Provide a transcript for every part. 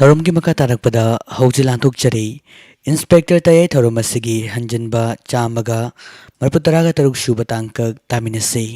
ꯊꯧꯔꯝꯒꯤ ꯃꯈꯥ ꯇꯥꯔꯛꯄꯗ ꯍꯧꯖꯤꯛ ꯂꯥꯟꯊꯣꯛꯆꯔꯤ ꯏꯟꯁꯄꯦꯛꯇꯔ ꯇꯌꯥꯏ ꯊꯧꯔꯝ ꯑꯁꯤꯒꯤ ꯍꯟꯖꯤꯟꯕ ꯆꯥꯝꯃꯒ ꯃꯔꯐꯨꯇꯔꯥꯒ ꯇꯔꯨꯛ ꯁꯨꯕ ꯇꯥꯡꯀꯛ ꯇꯥꯃꯤꯟꯅꯁꯤ꯫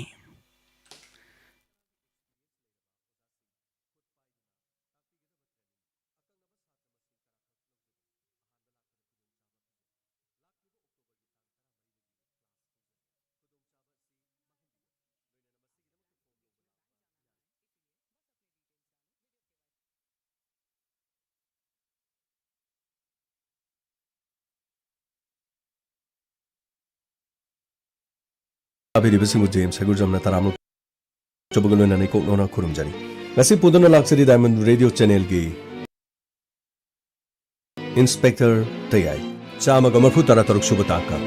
ꯑꯕꯤꯔꯤꯕꯁꯤꯡꯕꯨ ꯖꯦꯝꯁ ꯍꯩꯒꯨꯔꯖꯝꯅ ꯇꯔꯥꯃꯨꯛ ꯆꯨꯕꯒ ꯂꯣꯏꯅꯅ ꯏꯀꯣꯛꯅꯧꯅ ꯈꯨꯔꯨꯝꯖꯔꯤ꯫ ꯉꯁꯤ ꯄꯨꯗꯨꯅ ꯂꯥꯛꯆꯔꯤ ꯗꯥꯏꯃꯟ ꯔꯦꯗꯤꯑꯣ ꯆꯦꯅꯦꯜꯒꯤ ꯏꯟꯁꯄꯦꯛꯇꯔ ꯇꯌꯥꯏ ꯆꯥꯝꯃꯒ ꯃꯔꯐꯨꯇꯔꯥ ꯇꯔꯨꯛ ꯁꯨꯕ ꯇꯥꯡꯀꯛ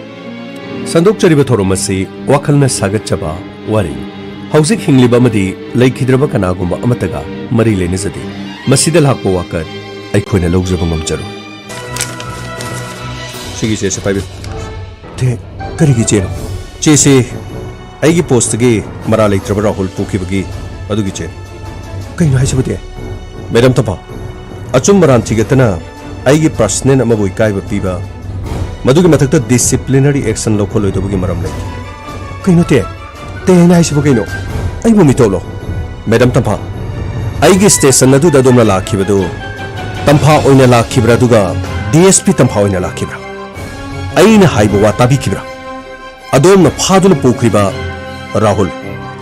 ꯁꯟꯗꯣꯛꯆꯔꯤꯕ ꯊꯧꯔꯝ ꯑꯁꯤ ꯋꯥꯈꯜꯅ ꯁꯥꯒꯠꯆꯕ ꯋꯥꯔꯤ ꯍꯧꯖꯤꯛ ꯍꯤꯡꯂꯤꯕ ꯑꯃꯗꯤ ꯂꯩꯈꯤꯗ꯭ꯔꯕ ꯀꯅꯥꯒꯨꯝꯕ ꯑꯃꯠꯇꯒ ꯃꯔꯤ ꯂꯩꯅꯖꯗꯦ꯫ ꯃꯁꯤꯗ ꯂꯥꯛꯄ ꯋꯥꯀꯠ ꯑꯩꯈꯣꯏꯅ ꯂꯧꯖꯕ ꯉꯝꯖꯔꯣꯏ꯫ ꯁꯤꯒꯤ ꯆꯦꯁꯦ ꯄꯥꯏꯕꯤꯌꯨ꯫ ꯀꯔꯤꯒꯤ ꯆꯦꯅꯣ? ꯆꯦꯁꯦ ꯑꯩꯒꯤ ꯄꯣꯁꯇꯒꯤ ꯃꯔꯥ ꯂꯩꯇ꯭ꯔꯕ ꯔꯥꯍꯨꯜ ꯄꯨꯈꯤꯕꯒꯤ ꯑꯗꯨꯒꯤ ꯆꯦ꯫ ꯀꯩꯅꯣ ꯍꯥꯏꯁꯤꯕꯨꯗꯤ? ꯃꯦꯗꯝ ꯇꯝꯐꯥ, ꯑꯆꯨꯝ ꯃꯔꯥꯟ ꯊꯤꯒꯠꯇꯅ ꯑꯩꯒꯤ ꯄꯔꯁꯅꯦꯜ ꯑꯃꯕꯨ ꯏꯀꯥꯏꯕ ꯄꯤꯕ ꯃꯗꯨꯒꯤ ꯃꯊꯛꯇ ꯗꯤꯁꯤꯄ꯭ꯂꯤꯅꯔꯤ ꯑꯦꯛꯁꯟ ꯂꯧꯈꯠꯂꯣꯏꯗꯕꯒꯤ ꯃꯔꯝ ꯂꯩꯇꯦ꯫ ꯀꯩꯅꯣ ꯇꯦꯅ ꯍꯥꯏꯁꯤꯕꯨ ꯀꯩꯅꯣ? ꯑꯩꯕꯨ ꯃꯤꯇꯣꯞꯂꯣ? ꯃꯦꯗꯝ ꯇꯝꯐꯥ, ꯑꯩꯒꯤ ꯁ꯭ꯇꯦꯁꯟ ꯑꯗꯨꯗ ꯑꯗꯣꯝꯅ ꯂꯥꯛꯈꯤꯕꯗꯨ ꯇꯝꯐꯥ ꯑꯣꯏꯅ ꯂꯥꯛꯈꯤꯕ꯭ꯔꯥ ꯑꯗꯨꯒ DSP ꯇꯝꯐꯥ ꯑꯣꯏꯅ ꯂꯥꯛꯈꯤꯕ꯭ꯔꯥ? ꯑꯩꯅ ꯍꯥꯏꯕ ꯋꯥ ꯇꯥꯕꯤꯈꯤꯕ꯭ꯔꯥ? ꯑꯗꯣꯝꯅ ꯐꯥꯗꯨꯅ ꯄꯨꯈ꯭ꯔꯤꯕ ꯔꯥꯍꯨꯜ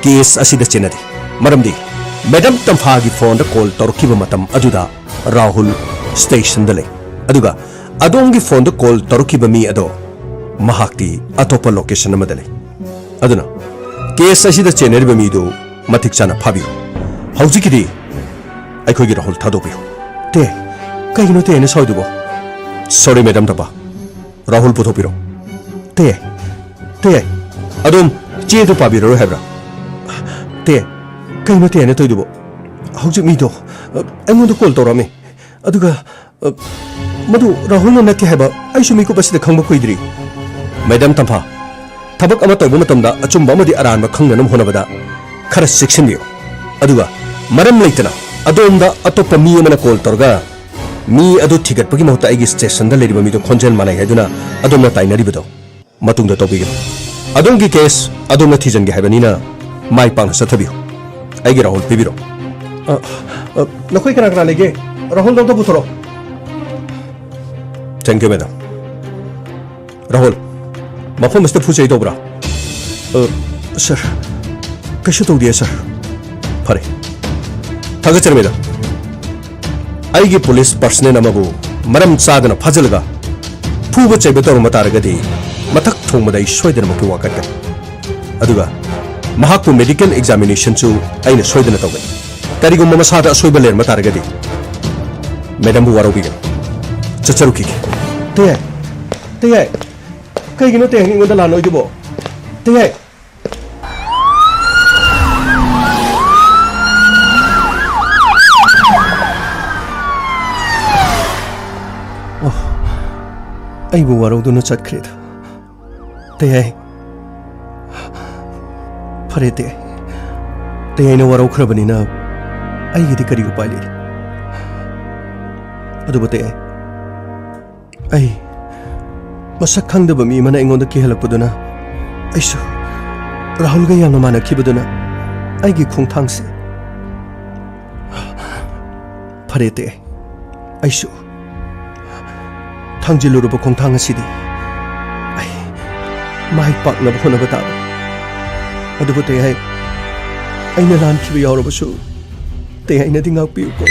ꯀꯦꯁ ꯑꯁꯤꯗ ꯆꯦꯟꯅꯗꯦ꯫ ꯃꯔꯝꯗꯤ ꯃꯦꯗꯝ ꯇꯝꯐꯥꯒꯤ ꯐꯣꯟꯗ ꯀꯣꯜ ꯇꯧꯔꯛꯈꯤꯕ ꯃꯇꯝ ꯑꯗꯨꯗ ꯔꯥꯍꯨꯜ ꯁ꯭ꯇꯦꯁꯟꯗ ꯂꯩ, ꯑꯗꯨꯒ ꯑꯗꯣꯝꯒꯤ ꯐꯣꯟꯗ ꯀꯣꯜ ꯇꯧꯔꯛꯈꯤꯕ ꯃꯤ ꯑꯗꯣ ꯃꯍꯥꯛꯇꯤ ꯑꯇꯣꯞꯄ ꯂꯣꯀꯦꯁꯟ ꯑꯃꯗ ꯂꯩ꯫ ꯑꯗꯨꯅ ꯀꯦꯁ ꯑꯁꯤꯗ ꯆꯦꯟꯅꯔꯤꯕ ꯃꯤꯗꯨ ꯃꯇꯤꯛ ꯆꯥꯅ ꯐꯥꯕꯤꯌꯨ꯫ ꯍꯧꯖꯤꯛꯀꯤꯗꯤ ꯑꯩꯈꯣꯏꯒꯤ ꯔꯥꯍꯨꯜ ꯊꯥꯗꯣꯛꯄꯤꯌꯨ꯫ ꯀꯩꯒꯤꯅꯣ ꯇꯦꯅ ꯁꯥꯎꯏꯗꯨꯕꯣ? ꯁꯣꯔꯤ ꯃꯦꯗꯝ ꯇꯝꯐꯥ, ꯔꯥꯍꯨꯜ ꯄꯨꯊꯣꯛꯄꯤꯔꯣ꯫ ꯇꯦ ꯑꯗꯣꯝ ꯆꯦꯗꯨ ꯄꯥꯕꯤꯔꯔꯣꯏ ꯍꯥꯏꯕ꯭ꯔꯥ? ꯀꯩꯅꯣ ꯇꯦꯅ ꯇꯧꯏꯗꯨꯕꯣ? ꯍꯧꯖꯤꯛ ꯃꯤꯗꯣ ꯑꯩꯉꯣꯟꯗ ꯀꯣꯜ ꯇꯧꯔꯛꯑꯝꯃꯤ, ꯑꯗꯨꯒ ꯃꯗꯨ ꯔꯥꯍꯨꯜꯅ ꯅꯠꯇꯦ ꯍꯥꯏꯕ ꯑꯩꯁꯨ ꯃꯤꯀꯨꯞ ꯑꯁꯤꯗ ꯈꯪꯕ ꯀꯨꯏꯗ꯭ꯔꯤ꯫ ꯃꯦꯗꯝ ꯇꯝꯐꯥ, ꯊꯕꯛ ꯑꯃ ꯇꯧꯕ ꯃꯇꯝꯗ ꯑꯆꯨꯝꯕ ꯑꯃꯗꯤ ꯑꯔꯥꯟꯕ ꯈꯪꯅꯅꯕ ꯍꯣꯠꯅꯕꯗ ꯈꯔ ꯆꯦꯛꯁꯤꯟꯕꯤꯌꯨ꯫ ꯑꯗꯨꯒ ꯃꯔꯝ ꯂꯩꯇꯅ ꯑꯗꯣꯝꯗ ꯑꯇꯣꯞꯄ ꯃꯤ ꯑꯃꯅ ꯀꯣꯜ ꯇꯧꯔꯒ ꯃꯤ ꯑꯗꯨ ꯊꯤꯒꯠꯄꯒꯤ ꯃꯍꯨꯠꯇ ꯑꯩꯒꯤ ꯁ꯭ꯇꯦꯁꯟꯗ ꯂꯩꯔꯤꯕ ꯃꯤꯗꯨ ꯈꯣꯟꯖꯦꯜ ꯃꯥꯟꯅꯩ ꯍꯥꯏꯗꯨꯅ ꯑꯗꯣꯝꯅ ꯇꯥꯏꯅꯔꯤꯕꯗꯣ ꯃꯇꯨꯡꯗ ꯇꯧꯕꯤꯒꯅꯨ꯫ ꯑꯗꯣꯝꯒꯤ ꯀꯦꯁ ꯑꯗꯣꯝꯅ ꯊꯤꯖꯟꯒꯦ ꯍꯥꯏꯕꯅꯤꯅ ꯃꯥꯏ ꯄꯥꯛꯅ ꯆꯠꯊꯕꯤꯌꯨ꯫ ꯑꯩꯒꯤ ꯔꯥꯍꯨꯜ ꯄꯤꯕꯤꯔꯣ꯫ ꯅꯈꯣꯏ ꯀꯅꯥ ꯀꯅꯥ ꯂꯩꯒꯦ? ꯔꯥꯍꯨꯜ ꯑꯝꯇ ꯄꯨꯊꯣꯔꯛꯑꯣ꯫ Thank you madam. ꯔꯥꯍꯨꯜ, ꯃꯐꯝ ꯑꯁꯤꯗ ꯐꯨ-ꯆꯩ ꯇꯧꯕ꯭ꯔꯥ? ꯁꯔ, ꯀꯩꯁꯨ ꯇꯧꯗꯦ ꯁꯔ꯫ ꯐꯔꯦ, ꯊꯥꯒꯠꯆꯔꯤ ꯃꯦꯗꯝ꯫ ꯑꯩꯒꯤ ꯄꯨꯂꯤꯁ ꯄꯔꯁꯅꯦꯜ ꯑꯃꯕꯨ ꯃꯔꯝ ꯆꯥꯗꯅ ꯐꯥꯖꯤꯜꯂꯒ ꯐꯨꯕ ꯆꯩꯕ ꯇꯧꯔꯝꯕ ꯇꯥꯔꯒꯗꯤ ꯃꯊꯛ ꯊꯣꯡꯕꯗ ꯑꯩ ꯁꯣꯏꯗꯅꯃꯛꯀꯤ ꯋꯥꯀꯠꯀꯅꯤ, ꯑꯗꯨꯒ ꯃꯍꯥꯛꯄꯨ ꯃꯦꯗꯤꯀꯦꯜ ꯑꯦꯛꯖꯥꯃꯤꯅꯦꯁꯟꯁꯨ ꯑꯩꯅ ꯁꯣꯏꯗꯅ ꯇꯧꯒꯅꯤ꯫ ꯀꯔꯤꯒꯨꯝꯕ ꯃꯁꯥꯗ ꯑꯁꯣꯏꯕ ꯂꯩꯔꯝꯕ ꯇꯥꯔꯒꯗꯤ ꯃꯦꯗꯝꯕꯨ ꯋꯥꯔꯧꯕꯤꯒꯅꯨ꯫ ꯆꯠꯆꯔꯨꯈꯤꯒꯦ꯫ ꯇꯌꯥꯏ, ꯀꯩꯒꯤꯅꯣ ꯇꯌꯥꯏ ꯑꯩꯉꯣꯟꯗ ꯂꯥꯟꯅꯣꯏꯗꯨꯕꯣ? ꯇꯌꯥꯏ, ꯑꯩꯕꯨ ꯋꯥꯔꯧꯗꯨꯅ ꯆꯠꯈ꯭ꯔꯦꯗ꯫ ꯇꯌꯥꯏ, ꯐꯔꯦ ꯇꯌꯥꯏꯅ ꯋꯥꯔꯧꯈ꯭ꯔꯕꯅꯤꯅ ꯑꯩꯒꯤꯗꯤ ꯀꯔꯤ ꯎꯄꯥꯏ ꯂꯩ? ꯑꯗꯨꯕꯨ ꯇꯌꯥꯏ, ꯑꯩ ꯃꯁꯛ ꯈꯪꯗꯕ ꯃꯤ ꯑꯃꯅ ꯑꯩꯉꯣꯟꯗ ꯀꯤꯍꯜꯂꯛꯄꯗꯨꯅ, ꯑꯩꯁꯨ ꯔꯥꯍꯨꯜꯒ ꯌꯥꯝꯅ ꯃꯥꯟꯅꯈꯤꯕꯗꯨꯅ ꯑꯩꯒꯤ ꯈꯣꯡꯊꯥꯡꯁꯦ ꯐꯔꯦ ꯇꯌꯥꯏ, ꯑꯩꯁꯨ ꯊꯥꯡꯖꯤꯜꯂꯨꯔꯕ ꯈꯣꯡꯊꯥꯡ ꯑꯁꯤꯗꯤ ꯑꯩ ꯃꯥꯏ ꯄꯥꯛꯅꯕ ꯍꯣꯠꯅꯕ ꯇꯥꯕ꯫ ꯑꯗꯨꯕꯨ ꯇꯌꯥꯏ, ꯑꯩꯅ ꯂꯥꯟꯈꯤꯕ ꯌꯥꯎꯔꯕꯁꯨ ꯇꯌꯥꯏꯅꯗꯤ ꯉꯥꯛꯄꯤꯌꯨꯀꯣ꯫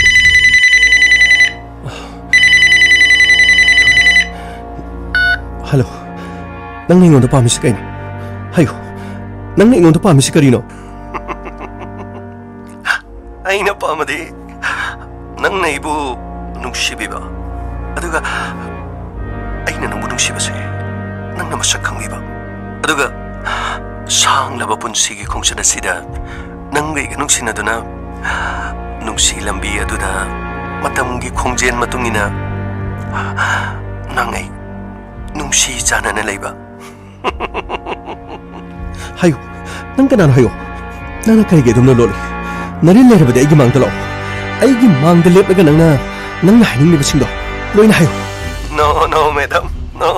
ꯍꯜꯂꯣ, ꯅꯪꯅ ꯑꯩꯉꯣꯟꯗ ꯄꯥꯝꯃꯤꯁꯤ ꯀꯩꯅꯣ? ꯍꯥꯏꯌꯨ, ꯅꯪꯅ ꯑꯩꯉꯣꯟꯗ ꯄꯥꯝꯃꯤꯁꯤ ꯀꯔꯤꯅꯣ? ꯑꯩꯅ ꯄꯥꯝꯃꯗꯤ ꯅꯪꯅ ꯑꯩꯕꯨ ꯅꯨꯡꯁꯤꯕꯤꯕ, ꯑꯗꯨꯒ ꯑꯩꯅ ꯅꯪꯕꯨ ꯅꯨꯡꯁꯤꯕꯁꯦ ꯅꯪꯅ ꯃꯁꯛ ꯈꯪꯕꯤꯕ, ꯑꯗꯨꯒ ꯁꯥꯡꯂꯕ ꯄꯨꯟꯁꯤꯒꯤ ꯈꯣꯡꯆꯠ ꯑꯁꯤꯗ ꯅꯪꯒ ꯑꯩꯒ ꯅꯨꯡꯁꯤꯅꯗꯨꯅ ꯅꯨꯡꯁꯤ ꯂꯝꯕꯤ ꯑꯗꯨꯗ ꯃꯇꯝꯒꯤ ꯈꯣꯡꯖꯦꯜ ꯃꯇꯨꯡ ꯏꯟꯅ ꯅꯪ ꯑꯩ ꯅꯨꯡꯁꯤ ꯆꯥꯟꯅꯅ ꯂꯩꯕ꯫ ꯍꯥꯏꯌꯨ, ꯅꯪ ꯀꯅꯥꯅꯣ ꯍꯥꯏꯌꯨ? ꯅꯪꯅ ꯀꯔꯤꯒꯤ ꯑꯗꯨꯝꯅ ꯂꯣꯠꯂꯤ? ꯅꯔꯤꯜ ꯂꯩꯔꯕꯗꯤ ꯑꯩꯒꯤ ꯃꯥꯡꯗ ꯂꯥꯛꯑꯣ꯫ ꯑꯩꯒꯤ ꯃꯥꯡꯗ ꯂꯦꯞꯂꯒ ꯅꯪꯅ ꯅꯪꯅ ꯍꯥꯏꯅꯤꯡꯂꯤꯕꯁꯤꯡꯗꯣ ꯂꯣꯏꯅ ꯍꯥꯏꯌꯨ. No, madam. No.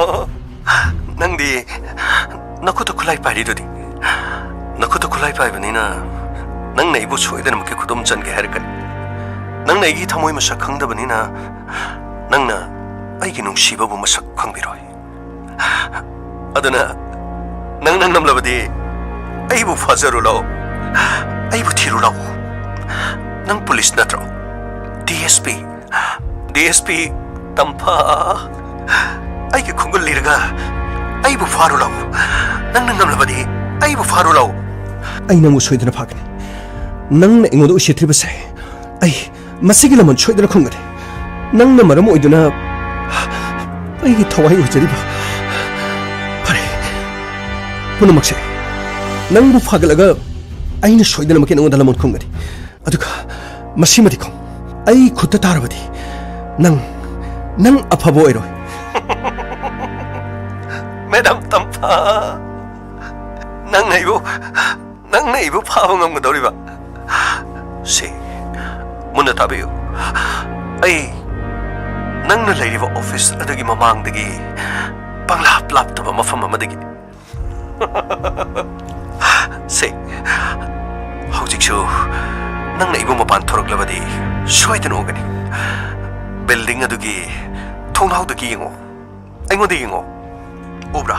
ꯅꯪꯗꯤ ꯅꯈꯨꯠꯇ ꯈꯨꯠꯂꯥꯏ ꯄꯥꯏꯔꯤꯗꯨꯗꯤ. ꯅꯈꯨꯠꯇ ꯈꯨꯠꯂꯥꯏ ꯄꯥꯏꯕꯅꯤꯅ ꯅꯪꯅ ꯑꯩꯕꯨ ꯁꯣꯏꯗꯅꯃꯛꯀꯤ ꯈꯨꯗꯨꯝ ꯆꯟꯒꯦ ꯍꯥꯏꯔꯛꯀꯅꯤ. ꯅꯪꯅ ꯑꯩꯒꯤ ꯊꯃꯣꯏ ꯃꯁꯛ ꯈꯪꯗꯕꯅꯤꯅ ꯅꯪꯅ ꯑꯩꯒꯤ ꯅꯨꯡꯁꯤꯕꯕу ꯃꯁꯛ ꯈꯪꯕꯤꯔꯣꯏ. ꯑꯗꯨꯅ ꯅꯪ ꯅꯝꯂꯕꯗꯤ ꯑꯩꯕꯨ ꯐꯥꯖꯔꯨ ꯂꯥꯎ. ꯑꯩꯕꯨ ꯊꯤꯔꯨ ꯂꯥꯎ. ꯅꯪ ꯄꯨꯂꯤꯁ ꯅꯠꯇ꯭ꯔꯣ? DSP ꯇꯝꯐꯥ. ꯑꯩꯒꯤ ꯈꯣꯡꯒꯨꯜ ꯂꯤꯔꯒ ꯑꯩꯕꯨ ꯐꯥꯔꯨ ꯂꯥꯎ. ꯅꯪꯅ ꯉꯝꯂꯕꯗꯤ ꯑꯩꯕꯨ ꯐꯥꯔꯨ ꯂꯥꯎ. ꯑꯩ ꯅꯪꯕꯨ ꯁꯣꯏꯗꯅ ꯐꯥꯒꯅꯤ. ꯅꯪꯅ ꯑꯩꯉꯣꯟꯗ ꯎꯁꯤꯠꯇ꯭ꯔꯤꯕꯁꯦ ꯑꯩ ꯃꯁꯤꯒꯤ ꯂꯃꯟ ꯁꯣꯏꯗꯅ ꯈꯨꯝꯒꯅꯤ. ꯅꯪꯅ ꯃꯔꯝ ꯑꯣꯏꯗꯨꯅ ꯑꯩꯒꯤ ꯊꯋꯥꯏ ꯑꯣꯏꯖꯔꯤꯕ ꯐꯔꯦ ꯄꯨꯝꯅꯃꯛꯁꯦ ꯅꯪꯕꯨ ꯐꯥꯒꯠꯂꯒ ꯑꯩꯅ ꯁꯣꯏꯗꯅꯃꯛꯀꯤ ꯅꯉꯣꯟꯗ ꯂꯃꯟ ꯈꯨꯝꯒꯅꯤ. ꯑꯗꯨꯒ ꯃꯁꯤꯃꯗꯤ ꯈꯨꯝ. ꯑꯩ ꯈꯨꯠꯇ ꯇꯥꯔꯕꯗꯤ ꯅꯪ ꯑꯐꯕ ꯑꯣꯏꯔꯣꯏ. Madam Tampa. ꯅꯪꯅ ꯑꯩꯕꯨ ꯐꯥꯕ ꯉꯝꯒꯗꯧꯔꯤꯕ? ꯁꯤ ꯃꯨꯟꯅ ꯇꯥꯕꯤꯌꯨ. ꯑꯩ ꯅꯪꯅ ꯂꯩꯔꯤꯕ ꯑꯣꯐꯤꯁ ꯑꯗꯨꯒꯤ ꯃꯃꯥꯡꯗꯒꯤ ꯄꯪꯂꯥꯞ ꯂꯥꯞꯇꯕ ꯃꯐꯝ ꯑꯃꯗꯒꯤ ꯁꯤ ꯍꯧꯖꯤꯛꯁꯨ ꯅꯪꯅ ꯑꯩꯕꯨ ꯃꯄꯥꯟ ꯊꯣꯔꯛꯂꯕꯗꯤ ꯁꯣꯏꯗꯅ ꯎꯒꯅꯤ. ꯕꯤꯜꯗꯤꯡ ꯑꯗꯨꯒꯤ ꯊꯣꯡꯅꯥꯎꯗꯒꯤ ꯌꯦꯡꯉꯣ. ꯑꯩꯉꯣꯟꯗ ꯌꯦꯡꯉꯣ. ꯎꯕ꯭ꯔꯥ?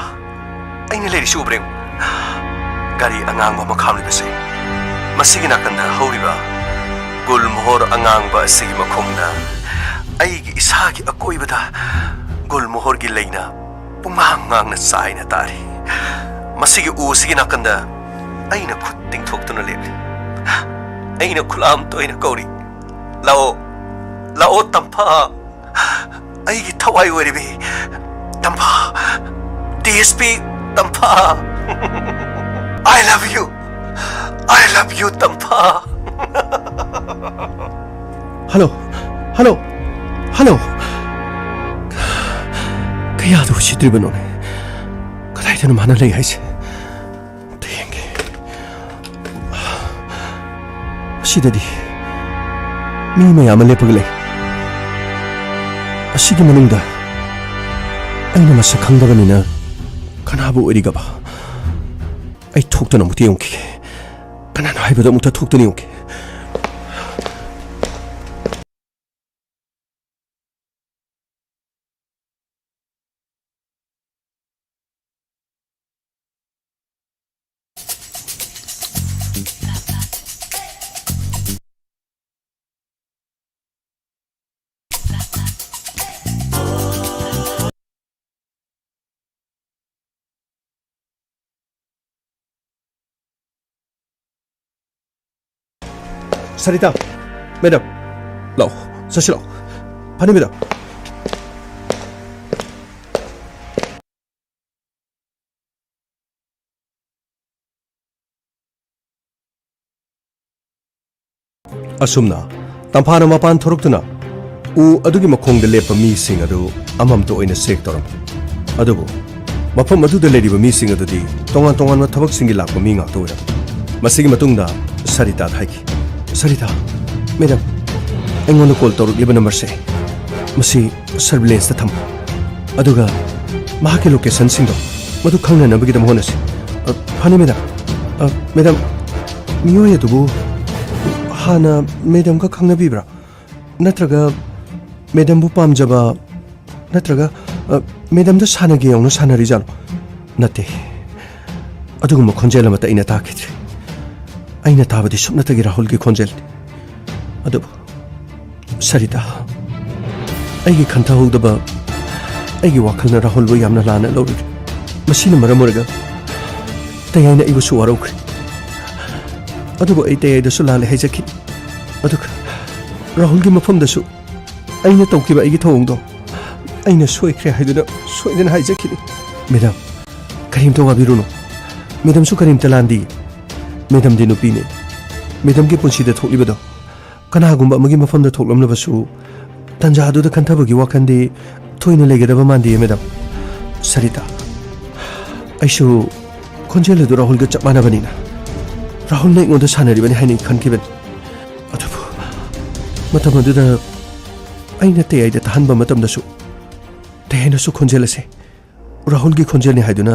ꯑꯩꯅ ꯂꯩꯔꯤꯁꯤ ꯎꯕ꯭ꯔꯥ ꯌꯦꯡꯉꯣ. ꯒꯥꯔꯤ ꯑꯉꯥꯡꯕ ꯑꯃ ꯈꯥꯝꯂꯤꯕꯁꯦ ꯃꯁꯤꯒꯤ ꯅꯥꯀꯟꯗ ꯍꯧꯔꯤꯕ ꯒꯨꯜꯃꯣꯍꯣꯔ ꯑꯉꯥꯡꯕ ꯑꯁꯤꯒꯤ ꯃꯈꯣꯡꯗ ꯑꯩꯒꯤ ꯏꯁꯥꯒꯤ ꯑꯀꯣꯏꯕꯗ ꯒꯨꯜꯃꯣꯍꯣꯔꯒꯤ ꯂꯩꯅ ꯄꯨꯡꯉꯥꯡ ꯉꯥꯡꯅ ꯆꯥꯏꯅ ꯇꯥꯔꯤ. ꯃꯁꯤꯒꯤ ꯎꯁꯤꯒꯤ ꯅꯥꯀꯟꯗ ꯑꯩꯅ ꯈꯨꯠ ꯇꯤꯡꯊꯣꯛꯇꯨꯅ ꯂꯦꯞꯂꯤ. ꯑꯩꯅ ꯈꯨꯠꯂꯥꯝ ꯇꯣꯏꯅ ꯀꯧꯔꯤ. ꯂꯥꯛꯑꯣ ꯇꯝꯐꯥ. ꯑꯩꯒꯤ ꯊꯋꯥꯏ ꯑꯣꯏꯔꯤꯕꯤ ꯇꯝꯐꯥ. DSP ꯇꯝꯐꯥ. I love you ꯇꯝꯐꯥ. ꯍꯜꯂꯣ. ꯀꯌꯥꯗ ꯎꯁꯤꯠꯇ꯭ꯔꯤꯕꯅꯣꯅꯦ? ꯀꯗꯥꯏꯗꯅꯣ ꯃꯥꯅ ꯂꯩ ꯍꯥꯏꯁꯦ? ꯑꯝꯇ ꯌꯦꯡꯒꯦ. ꯑꯁꯤꯗꯗꯤ ꯃꯤ ꯃꯌꯥꯝ ꯑꯃ ꯂꯦꯞꯄꯒ ꯂꯩ. ꯑꯁꯤꯒꯤ ꯃꯅꯨꯡꯗ ꯑꯩꯅ ꯃꯁꯛ ꯈꯪꯗꯕꯅꯤꯅ ꯀꯅꯥꯕꯨ ꯑꯣꯏꯔꯤꯒꯕ? ꯑꯩ ꯊꯣꯛꯇꯨꯅ ꯑꯃꯨꯛꯇ ꯌꯦꯡꯈꯤꯒꯦ. ꯀꯅꯥꯅꯣ ꯍꯥꯏꯕꯗꯣ ꯑꯃꯨꯛꯇ ꯊꯣꯛꯇꯨꯅ ꯌꯦꯡꯈꯤ. Sarita, madam, lau, sashi lau. Pani madam. Asumna, tampana mapan thoroktuna. U adugi makhong de lepa mi sing adu amam to oina sek toram. Adubu, mafam adu de leriba mi sing adu di tongan ma thabak singi lakpa mi ngak to oira. Masigi matungda Sarita haiki. Sarita, madam, I'm call to give a number say. Masi surveillance the thumb. Aduga, Mahaki location single. Madu Kang and Abigam Honest. Honey, madam, Mioya to Hana, madam Kakanga Bibra. Natraga, madam Bupam Jaba, Natraga, madam the Sanagi on the Sanarizal. Nati. Aduguma congelamata in a target. ꯑꯩꯅ ꯇꯥꯕꯗꯤ ꯁꯨꯞꯅꯇꯒꯤ ꯔꯥꯍꯨꯜꯒꯤ ꯈꯣꯟꯖꯦꯜ. ꯑꯗꯨꯕꯨ ꯁꯔꯤꯇꯥ, ꯑꯩꯒꯤ ꯈꯟꯊꯍꯧꯗꯕ ꯑꯩꯒꯤ ꯋꯥꯈꯜꯅ ꯔꯥꯍꯨꯜꯕꯨ ꯌꯥꯝꯅ ꯂꯥꯟꯅ ꯂꯧꯔꯨꯔꯦ. ꯃꯁꯤꯅ ꯃꯔꯝ ꯑꯣꯏꯔꯒ ꯇꯌꯥꯏꯅ ꯑꯩꯕꯨꯁꯨ ꯋꯥꯔꯧꯈ꯭ꯔꯦ. ꯑꯗꯨꯕꯨ ꯑꯩ ꯇꯌꯥꯏꯗꯁꯨ ꯂꯥꯜꯂꯦ ꯍꯥꯏꯖꯈꯤꯅꯤ. ꯑꯗꯨꯒ ꯔꯥꯍꯨꯜꯒꯤ ꯃꯐꯝꯗꯁꯨ ꯑꯩꯅ ꯇꯧꯈꯤꯕ ꯑꯩꯒꯤ ꯊꯧꯑꯣꯡꯗꯣ ꯑꯩꯅ ꯁꯣꯏꯈ꯭ꯔꯦ ꯍꯥꯏꯗꯨꯅ ꯁꯣꯏꯗꯅ ꯍꯥꯏꯖꯈꯤꯅꯤ. ꯃꯦꯗꯥꯝ, ꯀꯔꯤꯝꯇ ꯋꯥꯕꯤꯔꯨꯅꯨ. ꯃꯦꯗꯥꯝꯁꯨ ꯀꯔꯤꯝꯇ ꯂꯥꯟꯗꯤ. Madam Dinupini, Madam Gipunsi the Tolibedo, Kanagumba Magi from the Tolomnabasu, Tanjadu the Cantabagi Wakandi, Toina Legate of a Mandi, Madam Sarita. I show Conjela the Rahul Gachapana Vanina. Rahul Lake on the Sanary when Henny can't give it. Matamadu, ꯑꯩꯅ ꯇꯦꯌꯥꯏꯗ ꯇꯥꯍꯟꯕ ꯃꯇꯝꯗꯁꯨ ꯇꯦꯌꯥꯏꯅꯁꯨ ꯈꯣꯟꯖꯦꯜ ꯑꯁꯤ ꯔꯥꯍꯨꯜꯒꯤ ꯈꯣꯟꯖꯦꯜꯅꯤ ꯍꯥꯏꯗꯨꯅ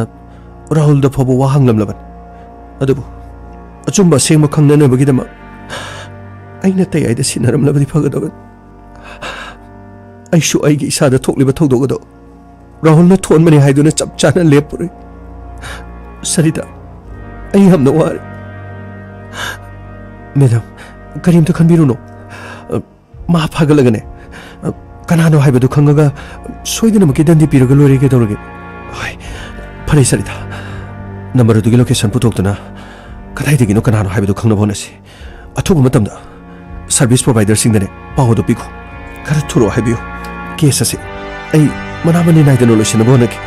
ꯔꯥꯍꯨꯜꯗ ꯐꯥꯎꯕ ꯋꯥ ꯍꯪꯂꯝꯂꯕꯅꯤ ꯑꯗꯨꯕꯨ ꯑꯆꯨꯝꯕ ꯑꯁꯦꯡꯕ ꯈꯪꯅꯅꯕꯒꯤꯗꯃꯛ ꯑꯩꯅ ꯇꯦꯌꯥꯏꯗ ꯁꯤꯟꯅꯔꯝꯂꯕꯗꯤ ꯐꯒꯗꯕꯅꯤ ꯑꯩꯁꯨ ꯑꯩꯒꯤ ꯏꯁꯥꯗ ꯊꯣꯛꯂꯤꯕ ꯊꯧꯗꯣꯛ ꯑꯗꯨ ꯔꯥꯍꯨꯜꯅ ꯊꯣꯟꯕꯅꯤ ꯍꯥꯏꯗꯨꯅ ꯆꯞ ꯆꯥꯅ ꯂꯦꯞꯄꯨꯔꯦ ꯁꯔꯤꯇꯥ ꯑꯩ ꯌꯥꯝꯅ ꯋꯥꯔꯦ ꯃꯦꯗꯥꯝ ꯀꯔꯤꯝꯇ ꯈꯟꯕꯤꯔꯨꯅꯨ ꯃꯥ ꯐꯥꯒꯠꯂꯒꯅꯦ ꯀꯅꯥꯅꯣ ꯍꯥꯏꯕꯗꯨ ꯈꯪꯉꯒ ꯁꯣꯏꯗꯅꯃꯛꯀꯤ ꯗꯟꯗꯤ ꯄꯤꯔꯒ ꯂꯣꯏꯔꯦ ꯀꯩꯗꯧꯔꯒꯦ ꯍꯣꯏ ꯐꯔꯦ ꯁꯔꯤꯇꯥ ꯅꯝꯕꯔ ꯑꯗꯨꯒꯤ ꯂꯣꯀꯦꯁꯟ ꯄꯨꯊꯣꯛꯇꯨꯅ ꯀꯗꯥꯏꯗꯒꯤꯅꯣ ꯀꯅꯥꯅꯣ ꯍꯥꯏꯕꯗꯨ ꯈꯪꯅꯕ ꯍꯣꯠꯅꯁꯤ ꯑꯊꯨꯕ ꯃꯇꯝꯗ ꯁꯔꯚꯤꯁ ꯄ꯭ꯔꯣꯚꯥꯏꯗꯔꯁꯤꯡꯗꯅꯦ ꯄꯥꯎ ꯑꯗꯨ ꯄꯤꯈꯣ ꯈꯔ ꯊꯨꯔꯣ ꯍꯥꯏꯕꯤꯌꯨ ꯀꯦꯁ ꯑꯁꯤ ꯑꯩ ꯃꯅꯥ ꯃꯅꯤ ꯅꯥꯏꯗꯅ ꯂꯣꯏꯁꯤꯟꯅꯕ ꯍꯣꯠꯅꯒꯦ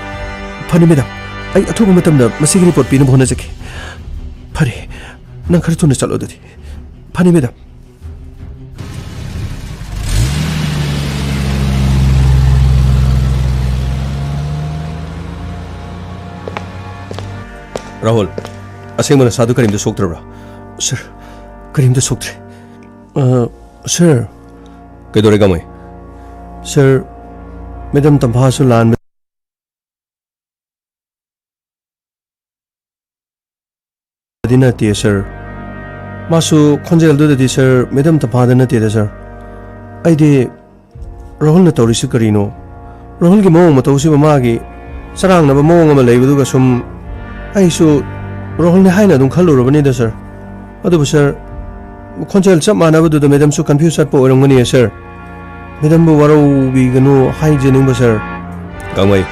ꯐꯅꯤ ꯃꯦꯗꯥꯝ ꯑꯩ ꯑꯊꯨꯕ ꯃꯇꯝꯗ ꯃꯁꯤꯒꯤ ꯔꯤꯄꯣꯔꯠ ꯄꯤꯅꯕ ꯍꯣꯠꯅꯖꯒꯦ ꯐꯔꯦ ꯅꯪ ꯈꯔ ꯊꯨꯅ ꯆꯠꯂꯣ ꯑꯗꯨꯗꯤ ꯐꯅꯤ ꯃꯦꯗꯥꯝ राहुल असेंग मन साधु करीम सोक्त्रब्रा सर करीम सोक्त्रे सर कईदोरे गमय सर मैडम तंफासु लान नते सर मासु खोंजेल दुदि सर मैडम तंफाद नते सर अइदे राहुल न तौरिसु करीनो राहुल की मोंग मतौसि मागी सरांगनबा मोंग अमा लेबदुगा सुम आइसु राहुल ने हाइना दुम खल्लुरबनी द सर अदुबु सर खोंजेल चप मानबदु द मैडम सु कंफ्यूज चप ओरंगनी सर मैडम बु वरो बिगनु हाइजेनिंग सर गांगै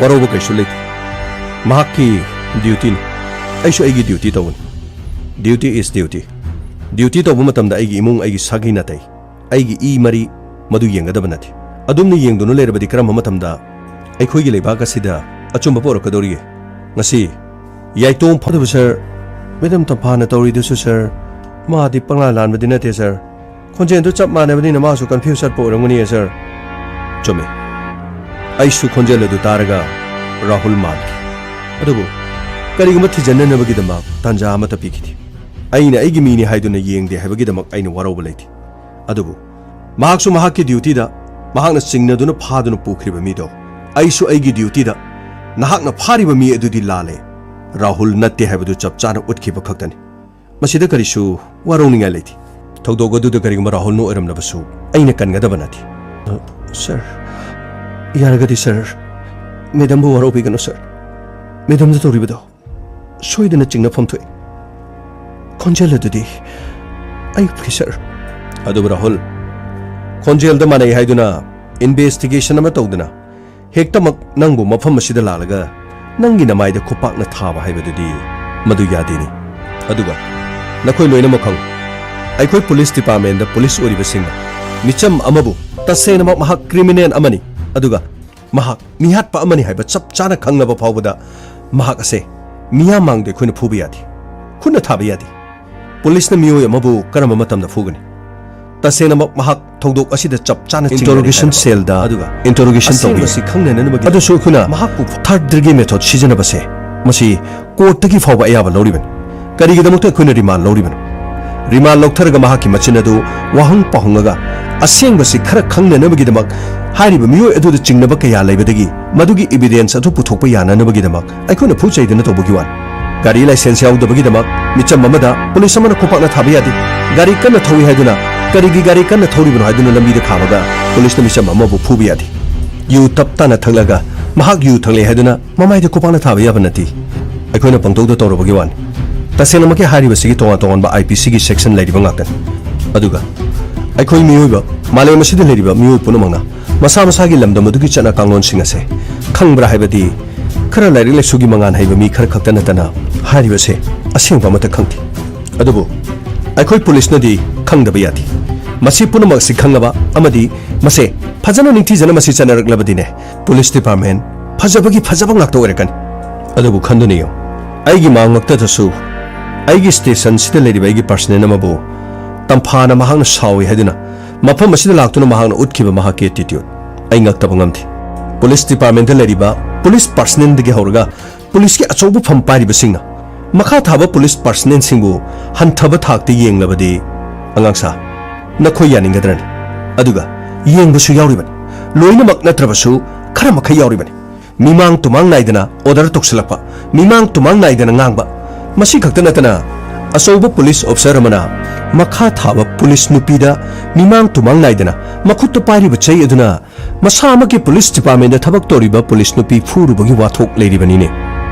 वरो बु कैसु लेत माकी ड्यूटी आइसु आइगी ड्यूटी तवन ड्यूटी इज ड्यूटी ड्यूटी तब मतमदा आइगी इमुंग आइगी सागी नतै आइगी ई मरी मदु येंगदब नथि अदुमनि येंगदुनु लेरबदि करम मतमदा आइखोइगी लेबाक असिदा अचुंबा पोरकदोरिये ngasi yaitong phadu sir madam taphana tori du sir ma di pangla lan badi na te sir khonjen du chap mane badi na ma su confuse po ranguni sir chome ai su khonjel du taraga rahul man adubu kari gum thi janna na bagi dama tanja ma ta pikiti aina aigi mini haidu na yeng de habagi dama aina waro balati adubu mahak su mahak ki duty da mahak na singna du na phadu na pukri ba mi do ai su aigi duty da नहाकना फारिबा मी अदुदि लाले राहुल नत्ते हाबदु चप चाना उठखिबा खक्तनि मसिदा करिसु वारोनिंगा लेथि थौदोग अदुदा करिगुमा राहुल नो अरमनबसु अइना कनगदबा नाथि सर यारगदि सर मैडम बु वारो बिगनो सर मैडम द तोरिबदो सोइदना चिंगना फमथोय खोंजेल अदुदि आई फि सर अदु राहुल खोंजेल द मानै हाइदुना इन्वेस्टिगेशन अमा तौदना हेक्तमक नंगबु मफम असिदा लालगा नंगी नमाइदा खुपाकना थाबा हाइबदुदि मदु यादिनी अदुगा नखोय लोइना मखंग आइखोय पुलिस डिपार्टमेंट दा पुलिस ओरिबसिंग मिचम अमबु तसेनमक महक क्रिमिनल अमनी अदुगा महक मिहातपा अमनी हाइबा चप चाना खंगनबा फावबदा महक असे मिया मांगदे खोयना फुबा यादि खुना थाबा यादि पुलिस न मियोय अमबु करम मतमदा फुगनी तसेनमक महक थौदोक असिदा चप चाना इंटरोगेशन सेल दा अदुगा इंटरोगेशन तौबि मसी खंगनेन बगी अदु सुखुना महक पु थर्ड डिग्री मेथड सिजनबसे मसी कोर्ट तकी फावबा अयाबा लौरिबन करिगिदमक खोयना रिमांड लौरिबन रिमांड लौथरगा महक मचिन अदु वाहंग पहंगगा असेंगबसी खरा खंगनेन बगिदमक हारिबा मियोय अदुदा चिंगनबा कया लैबदगी मदुगी एविडेंस अदु पुथोकपा याननबगिदमक आइखोना फुचैदना तौबगी वान गाड़ी लाइसेंस याउदबगिदमक मिचम अमदा पुलिस अमना खुपाकना थाबा यादि गाड़ी कन्ना थौइ हाइदुना करिगी गाड़ी कन्ना थौरिबनो हाइदुना लंबीदा खाबगा पुलिस न मिचम अमबु फुबा यादि यू तपताना थंगलगा महक यू थंगले हाइदुना ममाइदा खुपाकना थाबा याबा नति आइखोना पंगतौदा तौरबगी वान तसेनमके हारिबसिगी तोंगा तोंगनबा आईपीसी की सेक्शन लैरिबा ngaktan aduga आइखोइ मियोइबा मालेम असिदा लैरिबा मियोइ पुनमंगा मसा मसागी लमदम मदुगी चना कांगलोन सिंगसे खंगब्रा हाइबदी खरा लाइरिक लाइसुगी मंगान हाइबा मी खरा खक्तन तना हारिबसे असेंबा मत खंगति अदुबो आइखोइ पुलिस नदी खंगदबा यादि मसी पुनमक सि खंगबा अमदी मसे फजना निंथि जना मसी चनरकलबदिने पुलिस डिपार्टमेंट फजबगी फजबा ngakta ओरेकन अदुबो खंदुनियो आइगी मांगक्ता दसु आइगी स्टेशन सिदा लेरिबा आइगी पर्सनल नमबो तंफाना महांग सावी हाइदुना मफम असिदा लाक्तुना महांग उठखिबा महाके एटीट्यूड आइ ngakta बंगमथि पुलिस डिपार्टमेंट लेरिबा पुलिस पर्सनल दगे हौरगा पुलिस के अचौबु फम पारिबा सिंगना मखा थाबा पुलिस पर्सनल सिंगु हंथबा थाकते येंगलबदि अंगांसा नखोय यानिंगद्रन अदुगा ꯌꯦꯡꯕꯁꯨ ꯌꯥꯎꯔꯤꯕꯅꯤ ꯂꯣꯏꯅꯃꯛ ꯅꯠꯇ꯭ꯔꯕꯁꯨ ꯈꯔ ꯃꯈꯩ ꯌꯥꯎꯔꯤꯕꯅꯤ ꯃꯤꯃꯥꯡ ꯇꯨꯃꯥꯡ ꯅꯥꯏꯗꯅ ꯑꯣꯔꯗꯔ ꯇꯧꯁꯤꯜꯂꯛꯄ ꯃꯤꯃꯥꯡ ꯇꯨꯃꯥꯡ ꯅꯥꯏꯗꯅ ꯉꯥꯡꯕ ꯃꯁꯤ ꯈꯛꯇ ꯅꯠꯇꯅ ꯑꯆꯧꯕ ꯄꯨꯂꯤꯁ ꯑꯣꯐꯤꯁꯥꯔ ꯑꯃꯅ ꯃꯈꯥ ꯊꯥꯕ ꯄꯨꯂꯤꯁ ꯅꯨꯄꯤꯗ ꯃꯤꯃꯥꯡ ꯇꯨꯃꯥꯡ ꯅꯥꯏꯗꯅ ꯃꯈꯨꯠꯇ ꯄꯥꯏꯔꯤꯕ ꯆꯩ ꯑꯗꯨꯅ ꯃꯁꯥ ꯑꯃꯒꯤ ꯄꯨꯂꯤꯁ ꯗꯤꯄꯥꯔꯠꯃꯦꯟꯇꯗ ꯊꯕꯛ ꯇꯧꯔꯤꯕ ꯄꯨꯂꯤꯁ ꯅꯨꯄꯤ ꯐꯨꯔꯨꯕꯒꯤ ꯋꯥꯊꯣꯛ ꯂꯩꯔꯤꯕꯅꯤꯅꯦ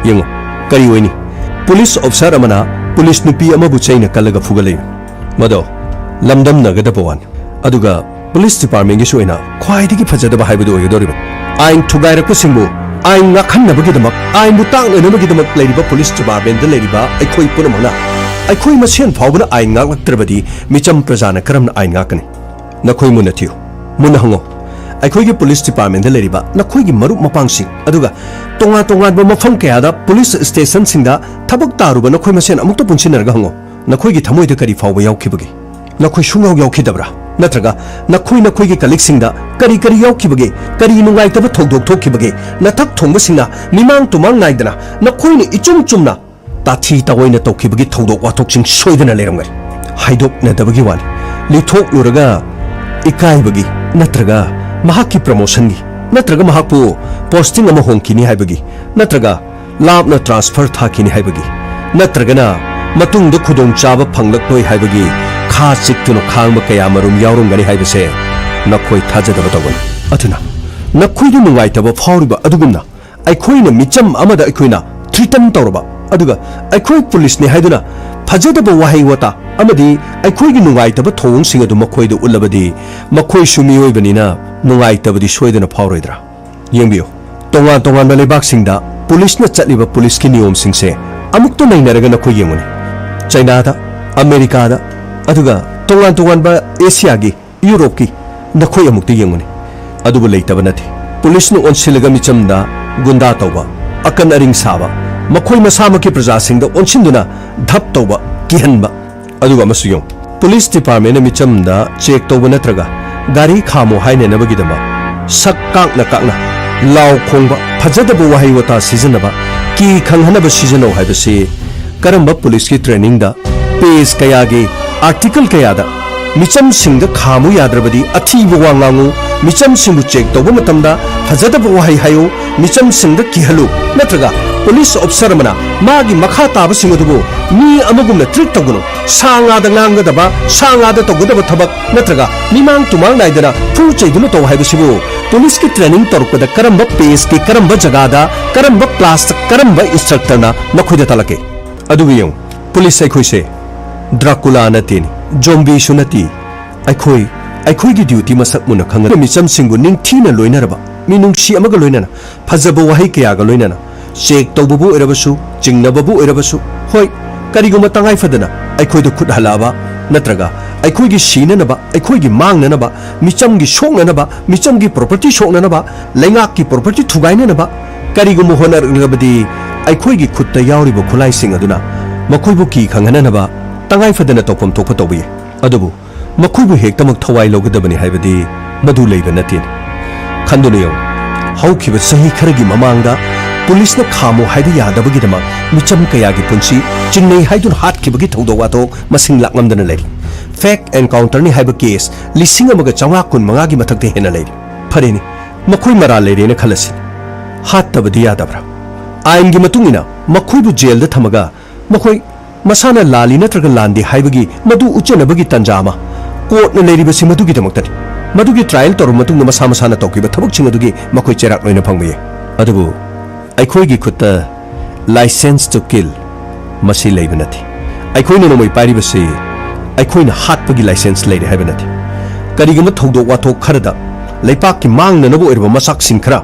ꯌꯦꯡꯉꯨ ꯀꯔꯤ ꯑꯣꯏꯅꯤ ꯄꯨꯂꯤꯁ ꯑꯣꯐꯤꯁꯥꯔ ꯑꯃꯅ ꯄꯨꯂꯤꯁ ꯅꯨꯄꯤ ꯑꯃꯕꯨ ꯆꯩꯅ ꯀꯜꯂꯒ ꯐꯨꯒꯠꯂꯛꯏ ꯃꯗꯣ ꯂꯝꯗꯝꯅꯒꯗꯕ ꯋꯥꯅꯤ ꯑꯗꯨꯒ ꯄꯨꯂꯤꯁ ꯗꯤꯄꯥꯔꯠꯃꯦꯟꯒꯤꯁꯨ ꯑꯣꯏꯅ ꯈ꯭ꯋꯥꯏꯗꯒꯤ ꯐꯖꯗꯕ ꯍꯥꯏꯕꯗꯨ ꯑꯣꯏꯒꯗꯧꯔꯤꯕꯅꯤ ꯑꯥꯏꯟ ꯊꯨꯒꯥꯏꯔꯛꯄꯁꯤꯡꯕు ꯑꯥꯏꯟ ꯉꯥꯛꯍꯟꯅꯕꯒꯤꯗꯃꯛ ꯑꯥꯏꯟꯕꯨ ꯇꯥꯛꯅꯅꯕꯒꯤꯗꯃꯛ ꯂꯩꯔꯤꯕ ꯄꯨꯂꯤꯁ ꯗꯤꯄꯥꯔꯠꯃꯦꯟꯇꯗ ꯂꯩꯔꯤꯕ ꯑꯩꯈꯣꯏ ꯄꯨꯝꯅꯃꯛꯅ ꯑꯩꯈꯣꯏ ꯃꯁꯦꯟ ꯐꯥꯎꯕꯅ ꯑꯥꯏꯟ ꯉꯥꯛꯂꯛꯇ꯭ꯔꯕꯗꯤ ꯃꯤꯆꯝ प्रजाꯅ ꯀꯔꯝꯅ ꯑꯥꯏꯟ ꯉꯥꯛꯀꯅꯤ ꯅꯈꯣꯏ ꯃꯨꯟꯅ ꯊꯤꯌꯨ ꯃꯨꯟꯅ ꯍꯪꯉꯣ ꯑꯩꯈꯣꯏꯒꯤ ꯄꯨꯂꯤꯁ ꯗꯤꯄꯥꯔꯠꯃꯦꯟꯇꯗ ꯂꯩꯔꯤꯕ ꯅꯈꯣꯏꯒꯤ ꯃꯔꯨꯞ ꯃꯄꯥꯡꯁꯤꯡ ꯑꯗꯨꯒ ꯇꯣꯉꯥꯟ ꯇꯣꯉꯥꯟꯕ ꯃꯐꯝ ꯀꯌꯥꯗ ꯄꯨꯂꯤꯁ ꯁ꯭ꯇꯦꯁꯟꯁꯤꯡꯗ ꯊꯕꯛ ꯇꯥꯔꯨꯕ ꯅꯈꯣꯏ ꯃꯁꯦꯟ ꯑꯃꯨꯛꯇ ꯄꯨꯟꯁꯤꯟꯅꯔꯒ ꯍꯪꯉꯣ ꯅꯈꯣꯏꯒꯤ ꯊꯃꯣꯏꯗ ꯀꯔꯤ ꯐꯥꯎꯕ ꯌꯥꯎꯈꯤꯕꯒꯦ ꯅꯈꯣꯏ ꯁꯨꯡꯌꯥꯎ ꯌꯥꯎꯈꯤꯗꯕ꯭ꯔꯥ ꯅꯠꯇ꯭ꯔꯒ ꯅꯈꯣꯏꯒꯤ ꯀꯂꯤꯛꯁꯤꯡꯗ ꯀꯔꯤ ꯌꯥꯎꯈꯤꯕꯒꯦ ꯀꯔꯤ ꯅꯨꯡꯉꯥꯏꯇꯕ ꯊꯧꯗꯣꯛ ꯊꯣꯛꯈꯤꯕꯒꯦ ꯅꯊꯛ ꯊꯣꯡꯕꯁꯤꯡꯅ ꯃꯤꯃꯥꯡ ꯇꯨꯃꯥꯡ ꯅꯥꯏꯗꯅ ꯅꯈꯣꯏꯅ ꯏꯆꯨꯝ ꯆꯨꯝꯅ ताथी तवैना तौखिबगी थौदोक वाथोकसिंग सोइदना लेरमगै हाइदोकनदबगी वानी लिथोकलुरगा इकाइबगी नत्रगा महाकी प्रमोशनगी नत्रगा महाकु पोस्टिंग अमा होंकिनी हाइबगी नत्रगा लापना ट्रांसफर थाकिनी हाइबगी नत्रगना मतुंग द खुदोंग चाबा फंगलक्तोय हाइबगी खा चिक्तुनो खांग कया मरुम यावरुंगनी हाइबसे नखोय थाजदब तवगन अथुना नखोयदु नुंगाइतब फावरिबा अदुगुमना अखोयना मिचम अमदा अखोयना थ्रिटन तौरबा अदुगा अखोय पुलिस ने हाइदुना फजदब वाहै वता अमदी अखोयगी नुंगाइतब थोंगसिंग अदु मखोयदु उल्लबदी मखोय सुमियोयबनिना नुंगाइतबदी सोयदना फावरोइद्रा येंबियो तोंगान तोंगान लेबाकसिंगदा पुलिसना चटलिबा पुलिसकी नियमसिंगसे अमुक्तो नैनरगा नखोय येंगुनी चाइनादा अमेरिकादा अदुगा तोंगान तोंगान एशियागी यूरोपकी नखोय अमुक्तो येंगुनी अदुबु लेइतब नथि पुलिसनु ओनसिलगा मिचमदा गुंडा तौबा अकन अरिंग साबा मखोय मसामकी प्रजासिंगदा ओनसिंदुना धप तौबा किहनबा अदुगा मसुयों पुलिस डिपार्टमेंट मिचमदा चेक तौबा नत्रगा गाड़ी खामो हाइनेनबगिदमा सक काकना लाव खोंबा फजदब वहाई वता सिजनबा की खंगहनब सिजनो हाइबसे करंबा पुलिस की ट्रेनिंग दा पेज कयागे आर्टिकल कयादा मिचम सिंग खामु याद्रबदी अथीब वांगांगु मिचम सिंग चेक तौबा मतमदा फजदब वहाई हायो मिचम सिंग किहलु नत्रगा पुलिस ऑफिसर मना मागी मखा ताब सिंग दुबो मी अमगुम ट्रीट तौगुनु सांगादा ngangadaba सांगादा तौगदब थबक नत्रगा मिमांग तुमांग नाइदना फु चैदुनु तौ हाइबसिबु पुलिस की ट्रेनिंग तौरपदा करंबा पेज की Karamba जगादा Karamba class Karamba इंस्ट्रक्टरना नखुदा तलके अदुगियों police अखोइसे Dracula नतेनी zombie सुनती अखोई की ड्यूटी मसक मुन खंग मिचम सिंगु निंगथीना लोइनरबा मिनुंगसी अमगा लोइनना फजबो वहाई कयागा लोइनना चेक तौबबु एरबसु चिंगनबबु एरबसु होय करिगुमा तंगाई फदना अखोइदु खुद हलाबा नत्रगा अखोइगी सीननबा अखोइगी मांगननबा मिचमगी सोंगननबा मिचमगी प्रॉपर्टी सोंगननबा लेंगाकी प्रॉपर्टी थुगाइननबा करिगुमा होनरगबदी अखोइगी खुदता यावरिबो खुलाइसिंग अदुना मखोइबु की खंगननबा तंगाई फदना तौफम थोप तौबी अदुबु मखोइबु हेक्तमक थवाई लौगदबनी हाइबदी मदु लेबा नतेनि खंदुनियो हौखिबा सही खरगी ममांगदा पुलिस ने खामो हाइद यादबगिदमा मिचम कयागी पुंसी चिंगनै हाइदुन हाटखिबगी थौदोक वाथोक मसिंग लाकमदना लेरि फेक एनकाउंटर नि हाइब केस लिसिंग अमगा चंगा कुन मंगागी मथक्ते हेना लेरि फरेनि मखोइ मरा लेरेने खलसि हाटतबदी यादबरा आइनगी मतुंगिना मखोइबु जेलदा थमगा मखोइ मसाना लाली नत्रगा लांदे हाइबगी मदु उच्चनबगी तंजामा कोर्टना लेरिबसि मदुगिदमक्तनि मदुगी ट्रायल तौर मतुंग मसा मसाना तौकिबा थबकसिंग अदुगी मखोइ चेराक लोइना फंगबये अदुबु अखोइगी खुत्ता लाइसेंस टू किल मसी लेबा नथि अखोइना नोमै पारिबसे अखोइना हाटपगी लाइसेंस लेरे हाइबा नथि करिगुम थौदोक वाथोक खरदा लैपाकि मांगननबो ओइरबा मसाकसिंग खरा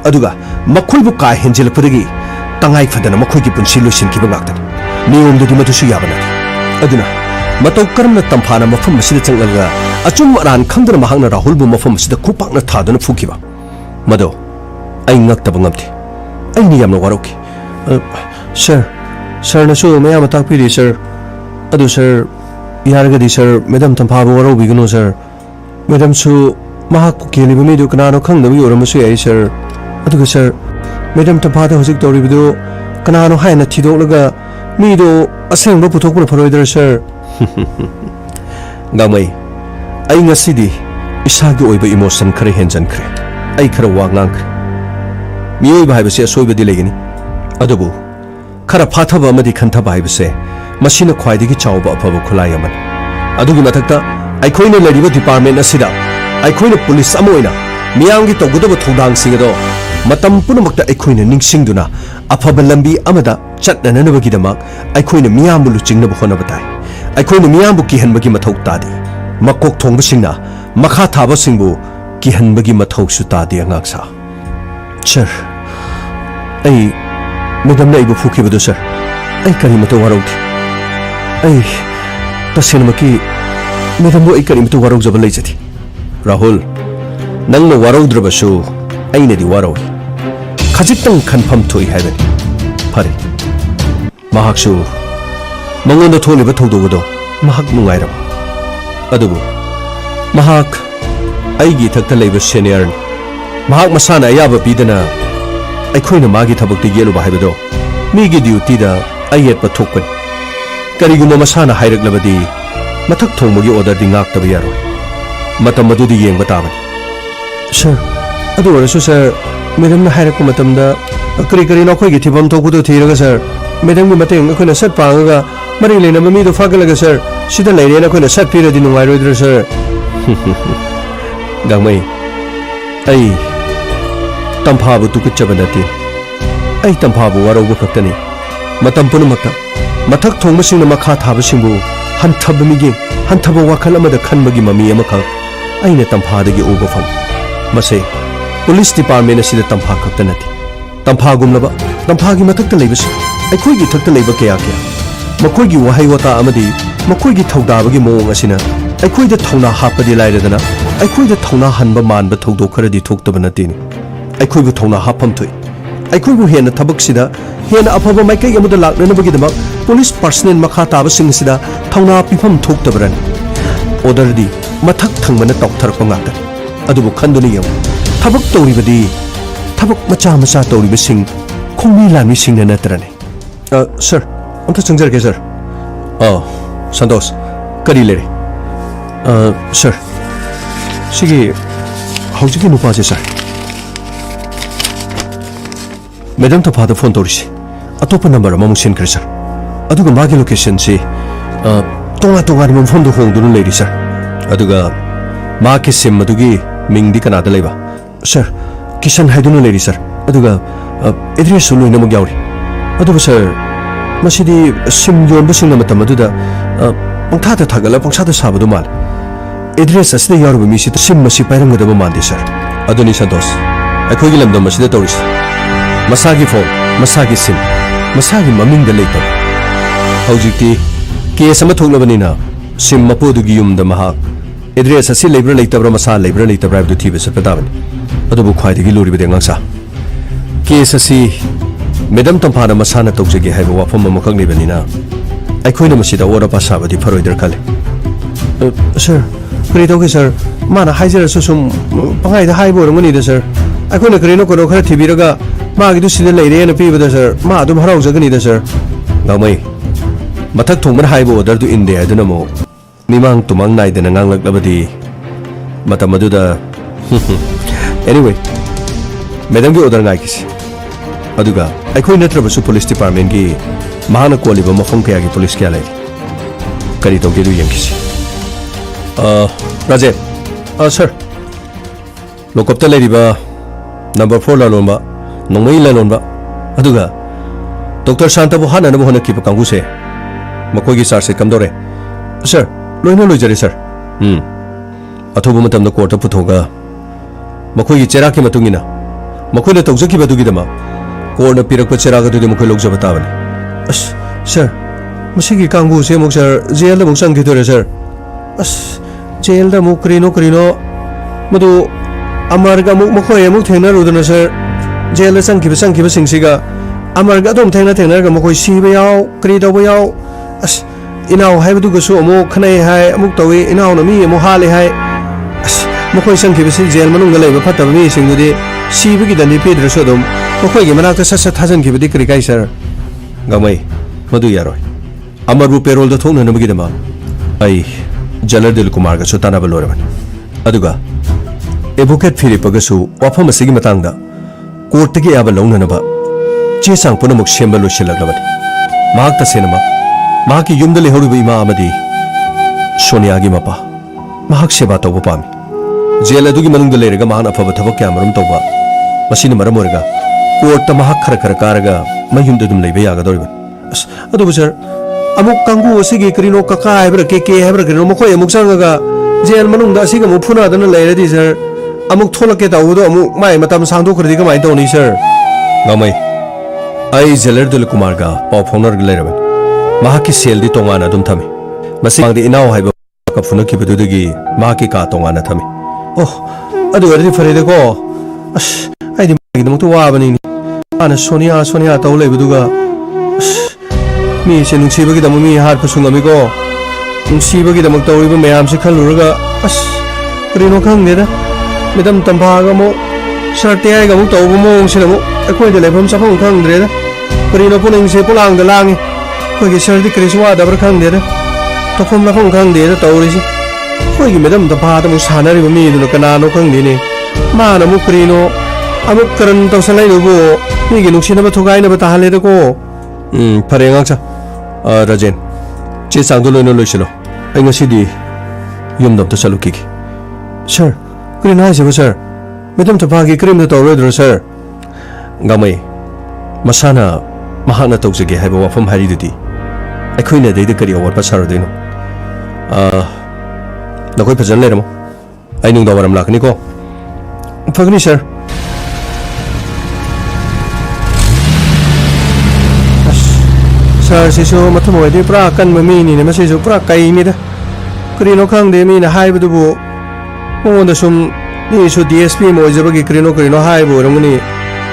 अदुगा मखोइबु का हेंजिलपदगी तंगाई फदना मखोइगी पुंसी लोइसिनखिबा गाक्तनि नियमदुदि मदुसु याबा नथि अदुना मतौ करमना तंफाना मफम मसिदा चंगलगा अचुम अरान खंगदना महांगना राहुलबु मफम मसिदा खुपाकना थादना फुखिबा मदो अइ ngaktaba ngamti अइनि यामना वारोki सर नसु मयाम ताकपिरि सर अदु सर यारगदि सर मैडम तंफाबु वारोबिगनो सर मैडम सु महाकु केलिबु मिदु कनानो खंगदबि ओरमसु याइ सर अदुगा सर मैडम तंफादा हजिक तौरिबिदु कनानो हायना थिदोकलगा मिदो असेंबा पुथोकपुन फरोइदर सर गामै अइ ngasiदी इसागी ओइबा इमोशन खरे हेंजनख्रे आई खरा वा ngankhre मियोइबा हाइबसे असोइबदि लेगनि अदुबु खरा फाथबा अमदि खन्थबा हाइबसे मसिना ख्वाइदिगी चावबा अफबा खुलाय अमन अदुगी मथक्ता आइखोइना लरिबा डिपार्टमेंट असिदा आइखोइना पुलिस अमा ओइना मियामगी तौगदबा थौदांसिंग अदो मतम पुनमक्ता आइखोइना निंगसिंगदुना अफबा लंबी अमदा चटननबगिदमक आइखोइना मियामबु लुचिंगनबा होनबा ताइ आइखोइना मियामबु किहनबगी मथौ तादि मकोक थोंगबसिंगना मखा थाबसिंगबु किहनबगी मथौसु तादि अंगाक्सा सर आई मैडम ने आइबु फुखिबदु सर आई करिमतो वारौथि आई तसेनमकी मैडम आई करिमतो वारौजबा लैजथि राहुल नंगना वारौद्रबसु आइनदि वारौइ खजितंग खनफम थोइ हाइबनि फरे महाक्सु मंगोंदा थोलिबा थौदोगदो महाक नुंगाइरम अदुबु महाक आइगी थक्ता लैबा सीनियर महाक मसाना अयाबा पीदना अखोइना मागी थबक्ति येलुबा हाइबदो मीगी ड्यूटीदा अयेतपा थोकपनि करिगुमा मसाना हाइरक्लबदि मथक थोंबगी order the ngaktaba yaroi matam madudi yengba tabani sir adu orasu sir madam na hairakpa matamda kari kari na khoi gi thibam thokbudo thiraga sir madam gi mateng akhona sat pangaga mari leina mami do fagalaga sir sida leire na khona sat piradi nungai roidra sir gangmai ai tamphabu tukutchaba nati ai tamphabu warauba khaktani matam punumakta mathak thongmasingna makha thabasingbu hanthaba migi hanthaba wakhal amada khanbagi mami amakha aina tampha uba fam mase police department asida tampha khakta nati tampha gumlaba tampha gi mathakta leibasi aikhoi gi thakta leiba kya kya makoi gi wahai wata amadi makoi gi thaudabagi moong asina aikhoi da thauna hapadi lairadana aikhoi da thauna hanba manba thaudo kharadi thoktaba natini aikhoi bu thauna hapam thoi aikhoi bu hena thabak sida hena afaba maikai amuda laknanabagi dama police personnel makha taba sing sida thauna pifam thoktabaran order di mathak thangmana tokthar ngata adubu khanduni yam thabak tawribadi thabak macha macha tawriba sing khongmi lami sing na natrane sir amta changjar ke sir santos kari lere sir sigi hauji nupa je sir madam ta father phone torisi atopa number amamuk sin kre sir aduga magi location si tonga tonga ni phone do hongdunu lady sir aduga ma ke sim adugi mingdi kanada leiba sir kishan haidunu lady sir aduga address sulu ina magyawri aduga sir masidi sim yon busing na matam aduda pangtha ta thagala pangsa ta sabadu mal address asida yaruba mi si sim masi pairangada ba mande sir aduni santos akhoi gi lamdam masida tawris masagi phone masagi sim masagi maming da leita haujikti case ama thoklabani na sim mapodugi yumda mahak address asi lebra leitabra masa lebra leitabra du thibe sapadaban adubu khwaidigi luri bide ngangsa case asi madam tamphana masana tawjege haiba wafam amakak lebani na aikhoina masida ora pasabadi pharoidar khale sir kari tawge sir mana haijara susum pangai da haibo rangani da sir aikhoina karino kono khara thibiraga magi du sida leire na pibada sir ma adum harau jagani da sir gamai mathak thongman haibo order du inde aduna mo mimang tumang nai dana nganglak labadi matam aduda anyway madam gi order ngai kisi aduga aikhoi natrabasu police department gi mahana koliba mafam kaya gi police kya lai kari tawge du yankisi rajet sir lokopta leriba number 4 la lomba nongmai la lomba aduga doctor shanta bu hana na bu hana ki kangu se makoi gi charge kamdore sir loina loijare sir athobu matam da court puthoga makoi gi chera ki matungina makoi na tawjaki badugi dama court na pirak pa chera ga du makoi logjaba tabani sir masigi kangu se mok sir jail da mok sang gi dore sir jail da mok krino madu amarga mok makoi mok thena rudana sir jail da sang ki singsiga amarga dom thena ga makoi siba yaw kri da yaw inau hai badu gasu amu khanai hai amuk tawi inau na mi amu hale hai makoi sang ki bisi jail manung galai ba phatta mi singdu de sibi gi dani pedra so dom makoi gi manak ta sa thajan ki bidi kri kai sir gamai madu yaroi amaru payroll da thongna na bagi dama ai jalar dil kumar ga so tana ba lore ban aduga advocate फिरिपगसु वाफम असिगी मतंगदा court के याब लौननबा चे सांग पुनमुक सेंबा लोसिलगलबनि माक तसेनमा माकी युमद लेहरुब इमा अमदी सोनिया की मपा माक सेवा तौब पामी जेल अदुगी मनुंग लेरगा माहन अफब थबक क्यामरम तौबा मसिन मरम ओरगा कोर्ट माहक खर खर कारगा मयुंद दुम लेबे यागदोरिबन अस अदुबु सर अमुक कांगु असिगी करिनो कका हाइब्रा के हाइब्रा करिनो मखोय अमुक संगगा जेल मनुंग दा असिगा मु फुना दन लेरदी सर अमुक थोलके ताउदो अमुक माय मतम सांदो खरदी कमाय तौनी सर गमै आई जेलर दुल कुमार गा पाव फोनर लेरबन माहकी सेल दी तोंगाना दुम थमी मसी मांगदी इनाव हाइबा का फुना की बदुदगी माहकी का तोंगाना थमी ओह अदु अरदी फरेदे को अस आइदी मागी दमक तो वाबनी आना सोनिया तौ लेबदुगा अस मी से नुंसीबगी दम मी हार फसुंगमी को नुंसीबगी दमक तौरिबा मयाम से खलुरगा अस करिनो खंगदेदा मेदम तंभागा मो शर्टे आइगा मु तौबो मोंग सिनमु अखोयदे लेफम सफम खंगद्रेदा करिनो पुनिंग से पुलांग द लांगी कोई शर्दी क्रिसवा दबर खंगदेदा तफम लफम खंगदेदा तौरिसि कोई मेदम तंभादा मु सानरिबा मी दुन कनानो खंगदेने माना मु करिनो अमुक करन तौसलाइदुबो मीगी नुंसिनबा थुगाइनबा ताहलेदको फरे ngaksa राजेन चे सांगदो लोइनो लोइसिलो आई ngasiदी युमदम त चलुकी सर करिनो हाइसेबो सर मेदम तंभागी क्रिम द तौरोद्रो सर गामै मसाना महाना तौजगे हाइबा वाफम हारिदुदी अखोइना दैदा करि अवरपा सारदोइनो नखोइ फजन लेरमो आई नुंदा वरम लाखनी को फगनी सर सर सिसु मथम होइदे पुरा कन ममीनी ने मसिसु पुरा काइनिदा करिनो खंगदे मीना हाइबदुबो मोंदा सुम नीसु डीएसपी मोइजबगी करिनो हाइबो रमनी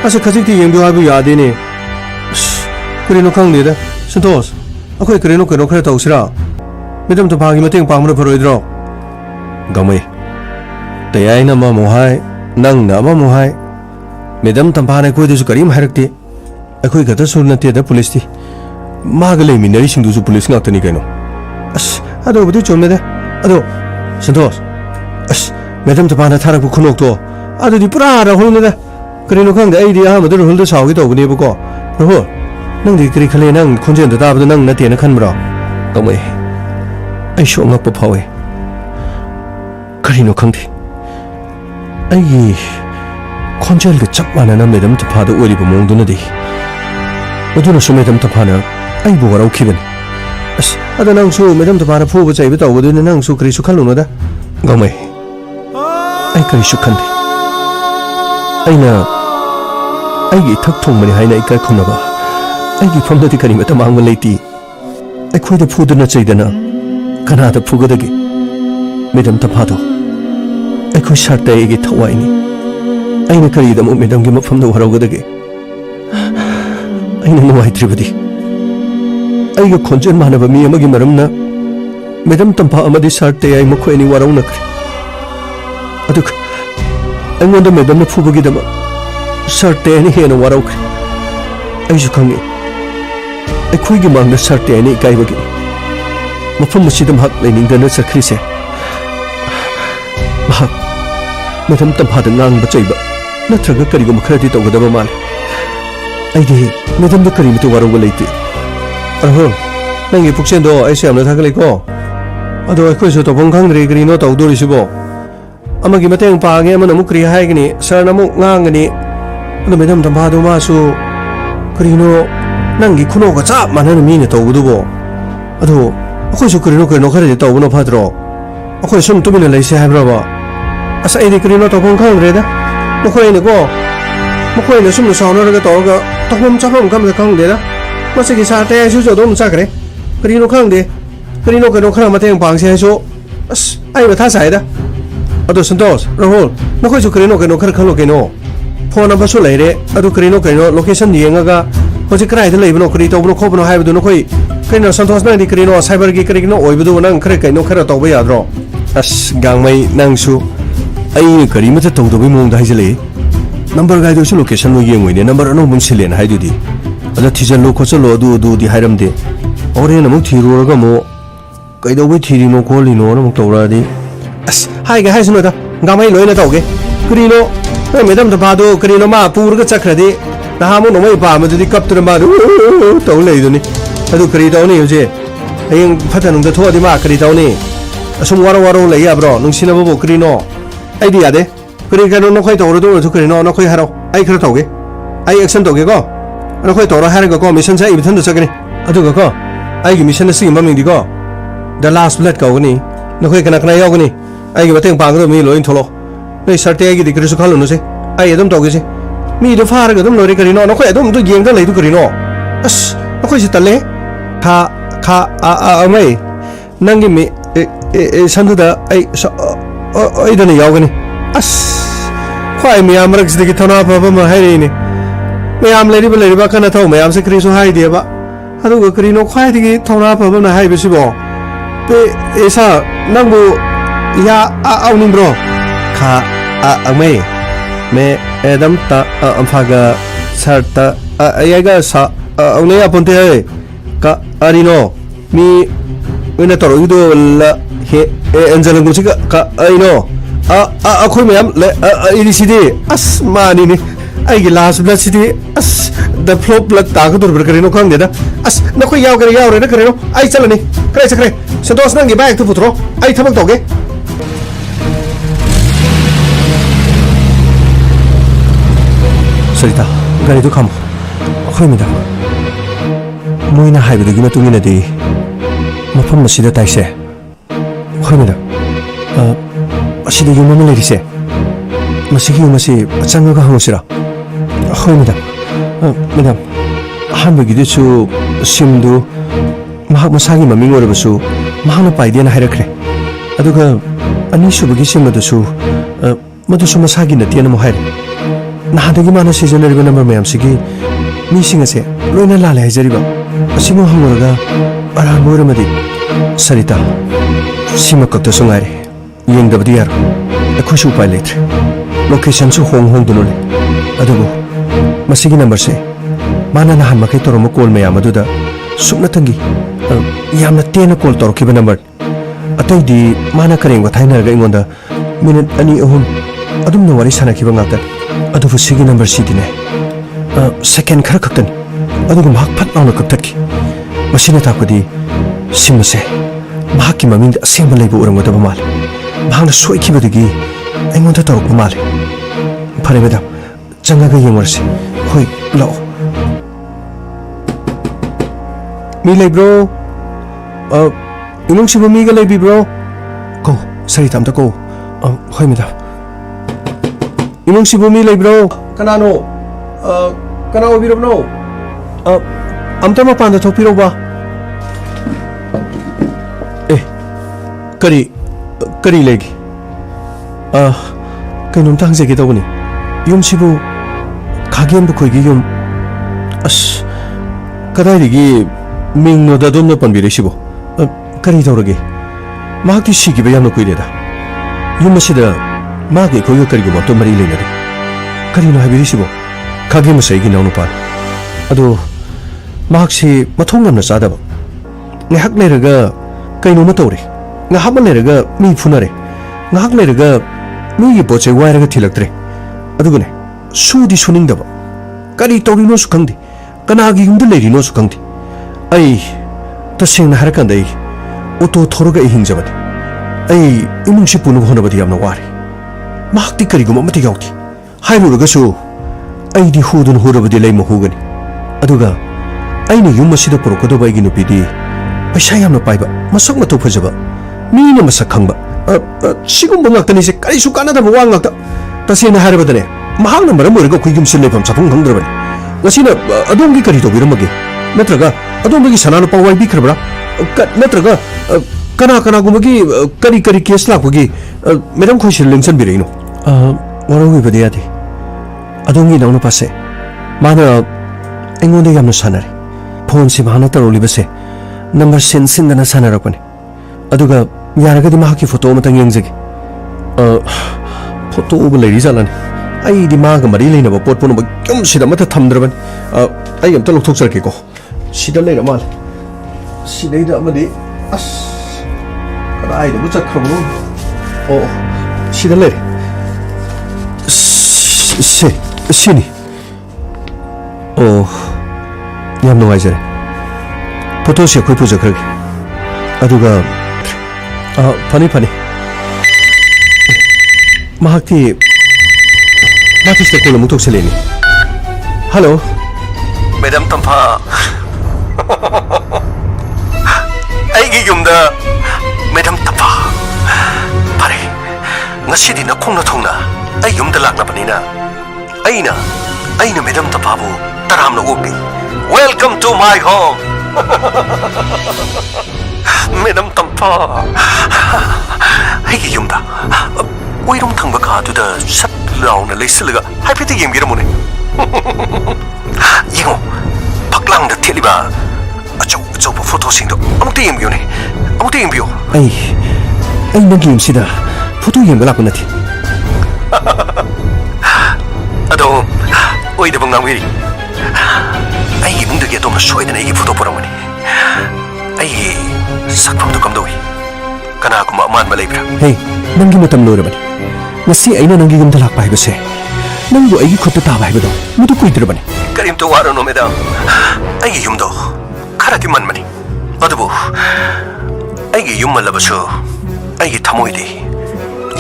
अस खजिति यंगदु हाबु यादेने करिनो खंगदेदा संतोष अखोइ करिनो खरा तौसिरा मेदम तो भागी मतेंग पांगमनो फरोइद्रो गमै तयाइना मा मोहाय नंग ना मा मोहाय मेदम तंपाने कोइदसु करिम हारक्ति अखोइ गदा सुनतेदा पुलिस ती माग लेमिनरी सिंगदुसु पुलिस ngakतनी कैनो अस अदोबदि चोमेदा अदो संतोष अस मेदम तंपाना थारक खुनोक्तो अदुदि पुरा राहुलनेदा करिनो खंगदे आइदि अहमद राहुलदा सावगी तौबनेबको राहुल नंगदि करि खले नंग खुनजेन दाबदा नंग नतेना खनब्रा गमै आई शोंगप फावे करिनो खंगदे आई खोंजल के चप मानना मेदम तफादा ओरिबो मोंगदुनदि अदुना सु मेदम तफाना आई बो वराउखिबनि अस अदा नंगसु मेदम तफाना फुबो चाइबो तौबदुना नंगसु करिसु खलुनोदा गमै आई करिसु खंदे आइना आइगी थक थोंगमनि हाइना इकाय खुनबा आइगी फमददि करिमता मांगबा लेति अखोइदा फुदुना चैदना कनादा फुगदगे मेदम तफादो अखोइ सारताइगी थवाइनि आइना करिदमु मेदमगी मफमदा वराउगदगे आइना नुवाइत्रिबदि आइगा खोंजन मानबा मी अमगी मरमना मेदम तंपा अमदि सारते आई मखोइनि वराउनख्रे अदुक अङोंदा मेदमना फुबगिदमा सारते नि हेना वराउख्रे आइसु खंगे अखोइगी मांगना सारते नि इकाइबगी मफम मसिदम हक लेनिंगदना चखरिसे महक मेदम तंपादा ngang बचैबा नत्रगा करिगुम खरदि तौगदबा माले आइदि मेदम द करिमितो वराउगा लेति अहो नंगी पुक्सेंदो आइसे हमना थागलेको अदो अखोइसु तोबं खंगद्रे करिनो तौदोरिसिबो अमगी मतेंग पागे अमन अमुक क्रि हाइगनि सर नमुक nganggani अदो मेदम तंपादो मासु करिनो नंगी खुनोगा चा मानन मीने तौगदुबो अदो अखोइसु करिनो खरदि तौबनो फाद्रो अखोइ सुम तुमिना लेसे हाइब्राबा अस आइदि करिनो तोबं खंगद्रेदा मखोइना सुम साउनरगा तौरगा तखम चफम खमदा खंगदेदा मसिगी सारते आइसु जदोम चाखरे करिनो खंगदे करिनो खरा मतेंग पांगसे आइसु अस आई बथा साइदा अदो संतोष राहुल नखोइसु करिनो खरा खलो केनो फोन नंबर सु लेरे अदो करिनो लोकेशन येंगागा होजि क्राइदा लेबनो करि तौबनो खोबनो हाइबदु नखोइ करिनो संतोष नंदि करिनो साइबर गी करिनो ओइबदु नंग खरा तौबा याद्रो अस गांगमै नंगसु आई करिमता तौदबि मोंग हाइजले नंबर गाइदोसु लोकेशन लो येंगोइने नंबर अनो मुनसिलेन हाइदुदी अदा थिजन लो खोचलो अदु दि हाइरमदे ओरेन अमुक थिरुरगा मो कइदौबै थिरिनो खोलिनो अमुक तौरादि अस हाइगा हाइसुनोदा गामै लोइना तौगे 그리노 매담 봐도 그리노 마 부르가 착하디 나하모 너무 밤에도 갑들어 마 떠올래이더니 아주 그리다오니 요새 행 파타능도 토어디 마 그리다오니 좀 와로 레이야 브로 능신아 보고 그리노 아이디야 돼 그러니까 너 거기 떠오르도 그리노 너 거기 하러 아이 그렇다 오게 아이 액션 도게고 너 거기 떠오르 하는 거고 미션 사 이비턴도 저기니 아두가 거 아이기 미션의 쓰기 맘인디고 The Last Blood 거거니 너 거기 그나 여거니 아이기 맞탱 방으로 미 로인 톨로 너 sarte기 디그리스 칼로노세 아이 좀 도게지 미도 파르가 좀 노리 그리노 너 거기 좀 얘기도 레이도 그리노 아스 너 거기 있달래 아메이 nangi mi sanduda ai idane yawgani as khwai mi amrak sidiki thona papa ma hairi ni mayam leri ba kana thau mayam se krisu hai dia ba adu ga krino khwai digi thona papa na hai bisi bo pe esa nangbu ya auning bro kha ame me edam ta amphaga sarta ayaga sa aune aponte hai ka arino mi ina toro ido la he enzalan gumsi ka aino akhoi mayam le ini sidi as mani ni ai gi last blood sidi as the flop blood ta ko dur berkarino khang deda as na khoi yaw re na karino ai chalani krai sakre santos nangi bag tu putro ai thamak toge sarita gari tu kham akhoi mida moina haibudagi matungina di mafam masida taise khamida asida yuma lerise masigi yuma si achanga ga hangusira khamida madam hanbagi desu simdu mahak masagi maming orabasu mahana paidena hairakre aduga ani subagi simadasu madusu masagi natiana mo haire nahadagi mana seasonariba number mayam sigi mising ase loina lale haijariba asimo hanguraga aran moramadi sarita sima kakta sungaire yengdabdi yaro akhusu upai letre location su hong dunole adugo masigi number se mana nahan makai toromo call mayam aduda sukna tangi yamna tena call torokiba number atai di mana kareng wa thaina ga ingonda minute ani ahum adum na wari sana kiba ngata adu sigi number sidine second khara kaktan adugo mak phat nauna kaktatki masina takodi simase mahaki maming asengba leibu urangodaba mal mahangna soikibadagi aingonda torokpa mal phare madam changaga yengorse hoi lao mi leibro imong sibo miga leibi bro ko sarita amta ko hoi madam imong sibo mi leibro kanano kana obirobno amta mapanda thopiro ba kari legi kainom tangzege tawni yum sibu khagembu khoigi yum as kadaidagi mingno da domna panbire sibu kari tawrage mahakti sigi ba yamna koireda yum masida mage khoiga kari gu mato mari lenade kari no habiri sibu khagemu saigi nawnu pan ado mahaksi mathong namna sadaba ngahak leraga kaino ma tawre ngahak leraga mi phunare ngahak leraga mi poche wairaga thilaktre adugune sudi suningdaba kari tawrino su khangdi kanagi yumda lerino su khangdi ai tasengna harakanda ai auto thoroga hingjabani ai imungsi punu honabadi yamna wari mahakti kariguma mati yauti hairuraga su ai di hudun hurabadi leima hugani aduga aina yum masida porokadaba igi nupidi paisa yamna paiba masak mato phajaba mine masak khangba sigumba ngaktani se kari su kanada ba wangakta tasena harabadane mahangna maram origa kuigum sinlefam chapung khangdrabani ngasina adongi kari tobiramage natraga adongi sananu pawai bikrabra natraga kana gumagi kari case lakbagi medam khoisil lengsan bireino warawi badiyati adongi nauna pase mana engonde yamna sanare phone si bhana taroli base number sin dana sanarakone aduga yaragadi mahaki photo matang yengjage photo uba leiri jalani ai di maga mari leina ba pot pono ba kyum sida mata thamdraban ai amta lokthok sarke ko sida leira mal sidaida amadi as kada ai da bucha khrabu o sida leire Sini. Oh, yam nuwaizare. Photo se khoi puja kharge. Aduga Pani. Mahakti stekul amuk tokseleni. Hello. Madam Tampa. Aigi yumda Madam Tampa. Pare. Ngasidi na khongna thongna. Ai yumda lakna panina. Aina Madam Tampa bu taramna upi. Welcome to my home. Madam Tampa. Aigi yumda. Oirum thangba ka du da sat launa leisilga. Haipeti yemgira mone. Yingo. Paklang da theliba. Achau photo sing do. Amukte yembiyo ne. Amukte yembiyo. Ai nang game sida photo yemba lakna nathi. Ado oida bangang wiri. Ai mungda ge dom soida ne photo poramani. Ai sakpam do kamdoi. Kana kuma man malaibra. Hey, nangi matam loirabani. Ngasi aina nangi gumda lakpa haibase. Nangbu aigi khutta taba haibado. Mudu kuidrabani. Karim to waro no madam. Ai yumdo kharati manmani. Adubu ai yum malabasu. Ai thamoide.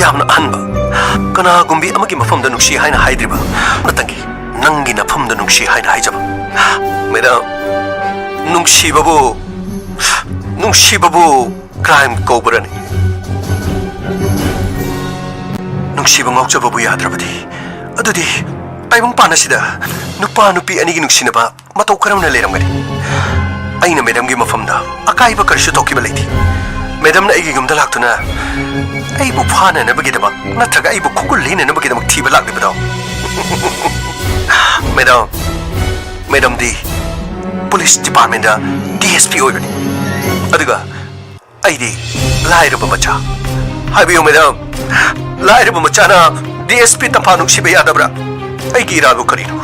Yamna anba. Kana gumbi amagi mafamda nuksi haina haidriba. Natangi nangi na famda nuksi haina haijaba. Madam nuksi babu crime kobrani. Nuksi bangok jababu yadrabadi. Adudi ai bang panasida nupa nupi anigi nuksi na ba matau karam na leramgani. Ai na madam gi mafamda akai ba karshu toki baliti. Madam na igi gumda laktuna ai bu phana na bagi daba natraga ai bu khukul lina na bagi daba thiba lakdi badaw. Madam di police department da DSP oigani. Aduga ai di lairaba macha. Habiyo madam lairaba macha na DSP tampa nuksi be yadabra. Ai gi ralbu karino.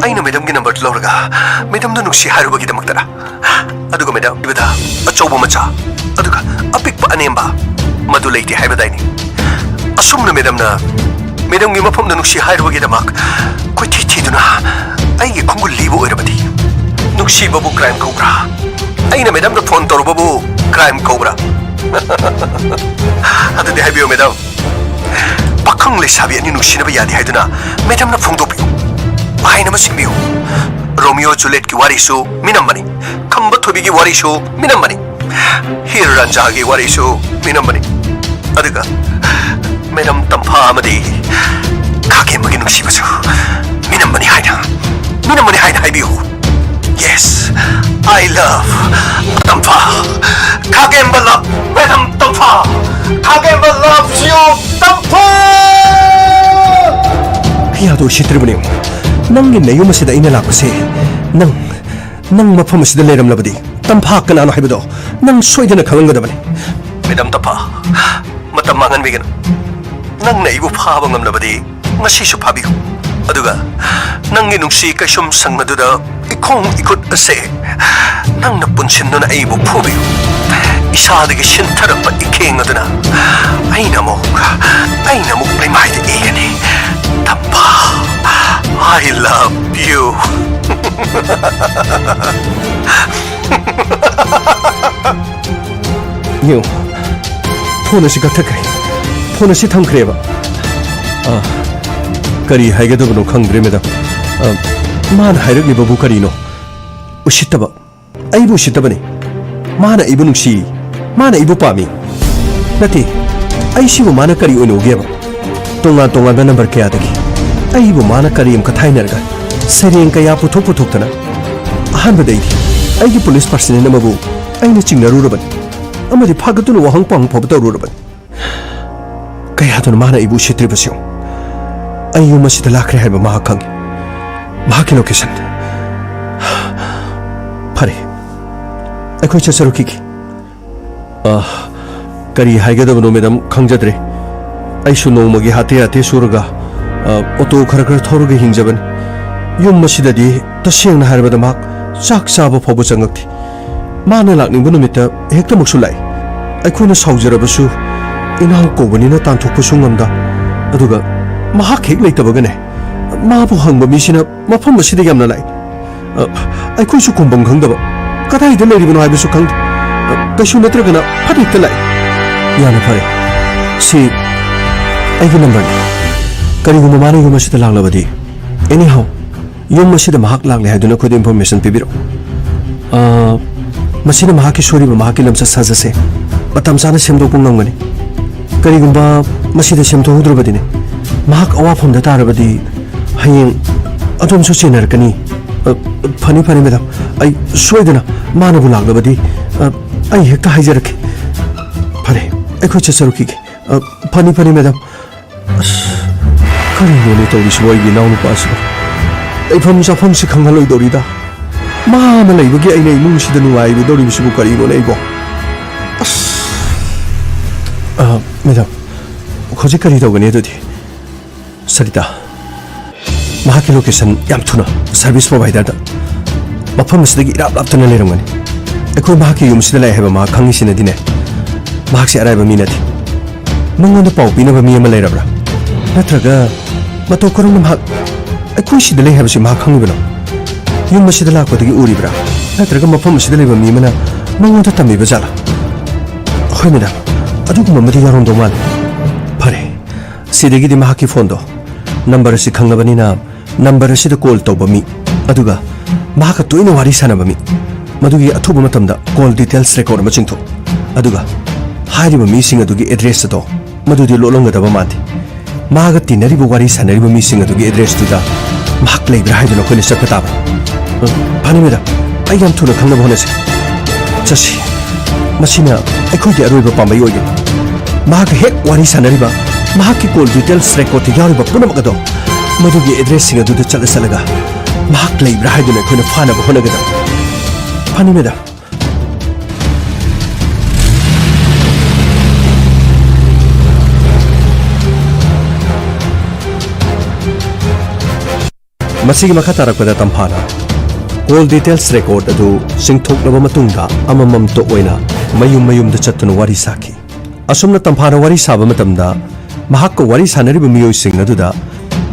Ai na madam gi number lorga madam da nuksi haruba gi damaktara. Aduga madam ibada achauba macha. Aduga apikpa anemba madu leiti haibadaini. Asumna madam gi mafam na nuksi haruba gi damak koi thiduna ai gi khungul libo oirabadi. Nuksi babu crime cobra. Ai na madam da phone toru babu crime cobra. Adu de habiyo madam. Pakang le sabi ani nuksi na bayadi haiduna madam na phongdo piyo. Ai na masingbiyo. Romeo Juliet ki warisu minambani. Kamba thobi ki warisu minambani. Hir Ranja ki warisu minambani. Aduga madam Tampa amadi kage magi nuksi basu minambani haina haibiyo. Yes, I love Tampa. Kagemba love Madam Tampa. Kagemba loves you, Tampa. Kiyado shitribani. Nangi nayo masida ina lakpase. Nang mafam asida leiramlabadi. Tampa kanano haibado. Nang soidana khangadabani. Madam Tampa, matam mangan bigano. Nang naibu phaba ngamlabadi ngasisu phabiyo. Aduga nangi nungsi kaisum sangmaduda ikong ikut ase nang napunsin na aibu phubiyo. Isadagi sintarapa ikeng aduna aina mo primay de igani. Tampa, I love you. Yo, phone si kathakre. Phone si thamkreba. Kari haigedabano khangdre madam. Man hairagli babu karino. Ushitaba. Aibu ushitabani. Mana ibu nungsi. Mana ibu pami. Nati. Ai sibu mana kari oino ugeba. Tonga da number kaya dagi. Aibu mana kari im kathainarga. Sereng kaya puthok tana. Ahanbadai. Aigi police person na mabu. Aina chingnarurabani. Amadi phagatuna wahang pang phobtarurabani. Kaya tuna mana ibu shitribasyo. Ayu masida lakre haiba mahakangi. Mahaki location. Pare. Akoi chasaru kiki. Kari haigedabano madam khangjadre. Aishu nongmagi hate suraga auto khara thoruga hingjaban. Yum masidadi tasengna haibada mak chak chaba phobu changakti. Mana lakningbu numita hekta muksulai. Aikuna saujarabasu inaw kobani na tanthokpasu ngamda. Aduga mahak hek leittabagane mabu hangba misina mafam asida yamna lai aikoi su kumbang khangdaba kadai da leiribano haibasu khangde kaishu natragana phadikta lai yana phare si aigi number ni kariguma mane yum asida laglabadi anyhow yum asida mahak lagle haiduna khod information pibiro masina mahak ki sori ba mahak ki lamsa sajase batam sana semdo kungamgani karigumba masida semdo hudrubadine mahak awafam da tarabadi hayeng adom su chenarakani फनी फनी madam आई सोइदना मानबु लागलबदी आई हेक्ता हाइजरके फरे एखो चसरुकी फनी फनी मैडम करी नोने तौरिस वइगी नाउनु पास एफम सफम से खंगलोइ दोरिदा माना लैबगी आइने इमुंगसिदा नुवाइबु दोरिबिसबु करी नो लैबो मैडम खोजे करी दौगने ददि सरिता mahaki location yam thuna service provider da mafam sidagi irap laptuna lerangani ekoi mahaki yum sida lai heba ma khangi sina dine mahak se araiba mi nati mangon da pau pina ba mi ama lairabra natraga mato korong mahak ekoi sida lai heba si mahak khangi bano yum sida la ko dagi uribra natraga mafam sida lai ba mi mana mangon da tami ba jala hoi mena adu ko mamadi yaron do mal pare sidagi di mahaki phone do number si khangabani na number asida call tawba mi aduga mahaka toina wari sanaba mi madugi athuba matamda call details record ma chingtho aduga hariba mi sing adugi address to madudi lolonga daba mati maga tinari bo wari sanari mi sing adugi address tu da mahak leibra haiduna khone sakata ba pani meda ayam thuna khangna bonase chasi masina ekhoi de aroiba pambai oye mahak hek wari sanari ba mahak call details record ti yari ba punam gado मधुगी address सिंग अदुदा चल सलगा महक Lebra हाइदुना खोना फाना बहना गदा फानी मेदा मसिगी मखा तारकदा तंफाना कॉल डिटेल्स रिकॉर्ड अदु सिंगथोकलबा मतुंगा अममम तो ओइना मयुम मयुम द चत्तुना वारी साखी असुमना तंफाना वारी साबा मतमदा महक को वारी सानरिबा मियोय सिंग अदुदा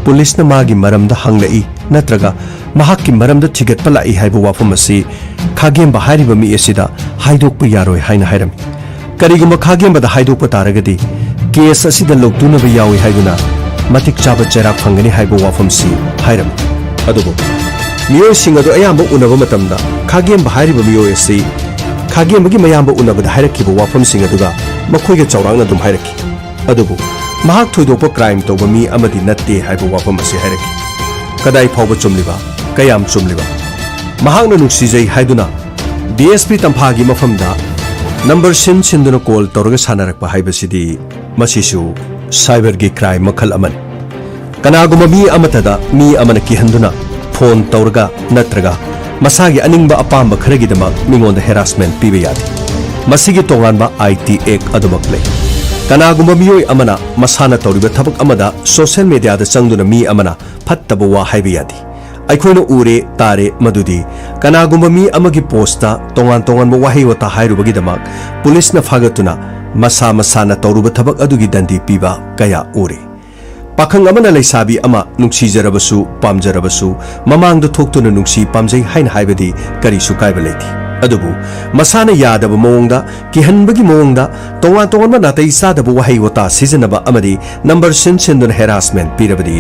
पुलिस न मागी मरमदा हंगलई नत्रगा महाक की मरमदा थिगतपा लाई हाइबो वाफम असि खागेंबा हारिबा मी एसिदा हाइदोकपा यारोय हाइना हाइरम करिगुम खागेंबा दा हाइदोकपा तारगदी केस असिदा लोकदुनबा यावि हाइदुना मतिक चाबा चेराक फंगनी हाइबो वाफम सि हाइरम अदुबो मियोय सिंग अदु अयाम्बा उनबा मतमदा खागेंबा हारिबा मियोय असि खागेंबगी मयाम्बा उनबदा हाइरकिबो वाफम सिंग अदुगा मखोयगे चौरांगना दुम हाइरकी अदुबो mahak thoidokpa crime tawba mi amadi natte haiba wafam ase hairaki kadai phawba chumliba kayam chumliba mahakna nuksijai haiduna DSP tamphagi mafamda number sinduna call tawraga sanarakpa haibasidi masisu cyber gi crime makhal amani kanaguma mi amatada mi amana kihanduna phone tawraga natraga masagi aningba apamba kharagidama mingonda harassment piba yadi masigi tonganba IT Act adumak lei कनागुम्बा मियोय Amna मसाना तौरिबा थबक अमदा social media दा चंगदुना मी अमना फत्तबा वा हाइबा यादी अखोइना उरे तारे मदुदी कनागुम्बा मी अमगी पोस्टा तोंगान तोंगान वाही वता हाइरुबगी दमक पुलिसना फागतुना मसा मसाना तौरुबा थबक अदुगी दंदी पीबा कया उरे पाखंग अमना लैसाबी अमा नुक्सीजरबसु पामजरबसु ममांगदा थोक्तुना नुक्सी पामजै हाइन हाइबदी करिसु काइबा लेथि अदुबु मसाना यादब मोंगदा किहनबगी मोंगदा तोंगान तोंगान नातै सादब वहाई वता सिजनबा अमदी नंबर सिनदुन हेरासमेंट पीरबदी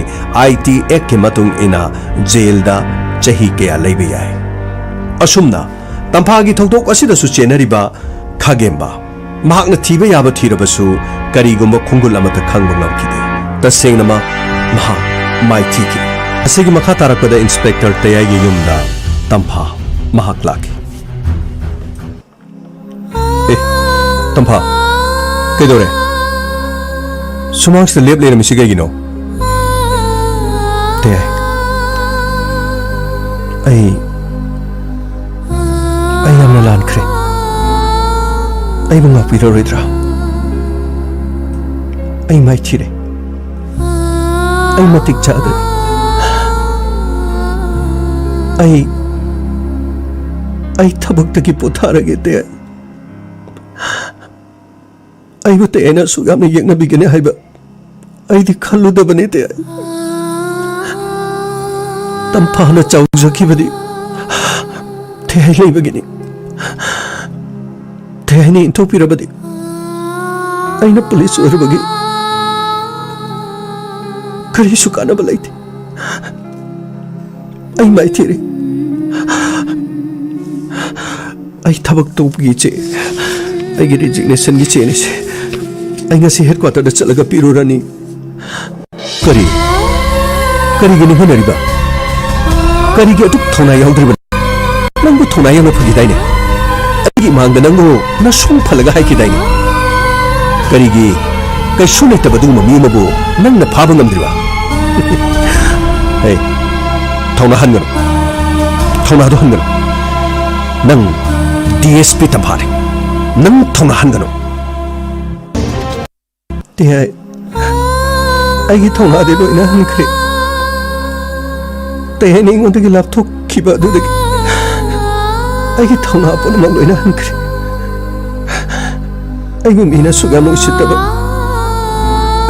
IT Act के मतुंग इना जेलदा चही कया लैबे याय असुमना तंफागी थौदोक असिदसु चेनरिबा खागेंबा महाकना थीबा याबा थीरबसु करिगुम्बा खुंगुल अमता खंगबा ngamkide तसेंगनमा महा माइथीकी असिगी मखा तारकदा इंस्पेक्टर तयागी युमदा तंफा महाक लाकी तंफा कईदोरे सुमांग लेप लेना मिसी कईगिनो ते आई यामना लानख्रे आई बुंगा पिरोरिद्रा आई माइ थिरे आई मतिक चादरे आई थबक्तगी पोथारगे ते आई बते एना सुगाम ने यंगना बिगने हाइबा ꯑꯩꯗꯤ ꯈꯜꯂꯨꯗꯕꯅꯤ ꯇꯦ ꯇꯝꯐꯥꯅ ꯆꯥꯎꯖꯈꯤꯕꯗꯤ ꯊꯦꯍꯥꯏ ꯂꯩꯕꯒꯤꯅꯤ ꯊꯦꯍꯥꯏꯅ ꯏꯟꯊꯣꯛꯄꯤꯔꯕꯗꯤ ꯑꯩꯅ ꯄꯨꯂꯤꯁ ꯑꯣꯏꯔꯕꯒꯤ ꯀꯔꯤꯁꯨ ꯀꯥꯟꯅꯕ ꯂꯩꯇꯦ ꯑꯩ ꯃꯥꯏꯊꯤꯔꯦ ꯑꯩ ꯊꯕꯛ ꯇꯧꯕꯒꯤ ꯆꯦ ꯑꯩꯒꯤ ꯔꯤꯖꯤꯒꯅꯦꯁꯟꯒꯤ ꯆꯦꯅꯤꯁꯦ ꯑꯩ ꯉꯁꯤ ꯍꯦꯗꯀ꯭ꯋꯥꯇꯔꯗ ꯆꯠꯂꯒ ꯄꯤꯔꯨꯔꯅꯤ ꯀꯔꯤꯒꯤꯅꯤ ꯍꯣꯠꯅꯔꯤꯕ ꯀꯔꯤꯒꯤ ꯑꯗꯨꯛ ꯊꯧꯅꯥ ꯌꯥꯎꯗ꯭ꯔꯤꯕꯅꯤ ꯅꯪꯕꯨ ꯊꯧꯅꯥ ꯌꯥꯝꯅ ꯐꯈꯤꯗꯥꯏꯅꯦ ꯑꯩꯒꯤ ꯏꯃꯥꯡꯗ ꯅꯪꯕꯨ ꯅꯁꯨꯝ ꯐꯜꯂꯒ ꯍꯥꯏꯈꯤꯗꯥꯏꯅꯦ ꯀꯔꯤꯒꯤ ꯀꯩꯁꯨ ꯂꯩꯇꯕ ꯑꯗꯨꯒꯨꯝꯕ ꯃꯤ ꯑꯃꯕꯨ ꯅꯪꯅ ꯐꯥꯕ ꯉꯝꯗ꯭ꯔꯤꯕ ꯍꯦ ꯊꯧꯅꯥ ꯍꯟꯒꯅꯨ ꯊꯧꯅꯥꯗꯣ ꯍꯟꯒꯅꯨ ꯅꯪ DSP ꯇꯝꯐꯥꯅꯤ ꯅꯪ ꯊꯧꯅꯥ ꯍꯟꯒꯅꯨ ꯇꯦꯍꯥꯏ ꯑꯩꯒꯤ ꯊꯧꯅꯥꯗꯤ ꯂꯣꯏꯅ ꯍꯟꯈ꯭ꯔꯦ ꯇꯦꯍꯥꯏꯅ ꯑꯩꯉꯣꯟꯗꯒꯤ ꯂꯥꯞꯊꯣꯛꯈꯤꯕ ꯑꯗꯨꯗꯒꯤ ꯑꯩꯒꯤ ꯊꯧꯅꯥ ꯄꯨꯝꯅꯃꯛ ꯂꯣꯏꯅ ꯍꯟꯈ꯭ꯔꯦ ꯑꯩꯕꯨ ꯃꯤꯅ ꯑꯁꯨꯛ ꯌꯥꯝꯅ ꯎꯁꯤꯠꯇꯕ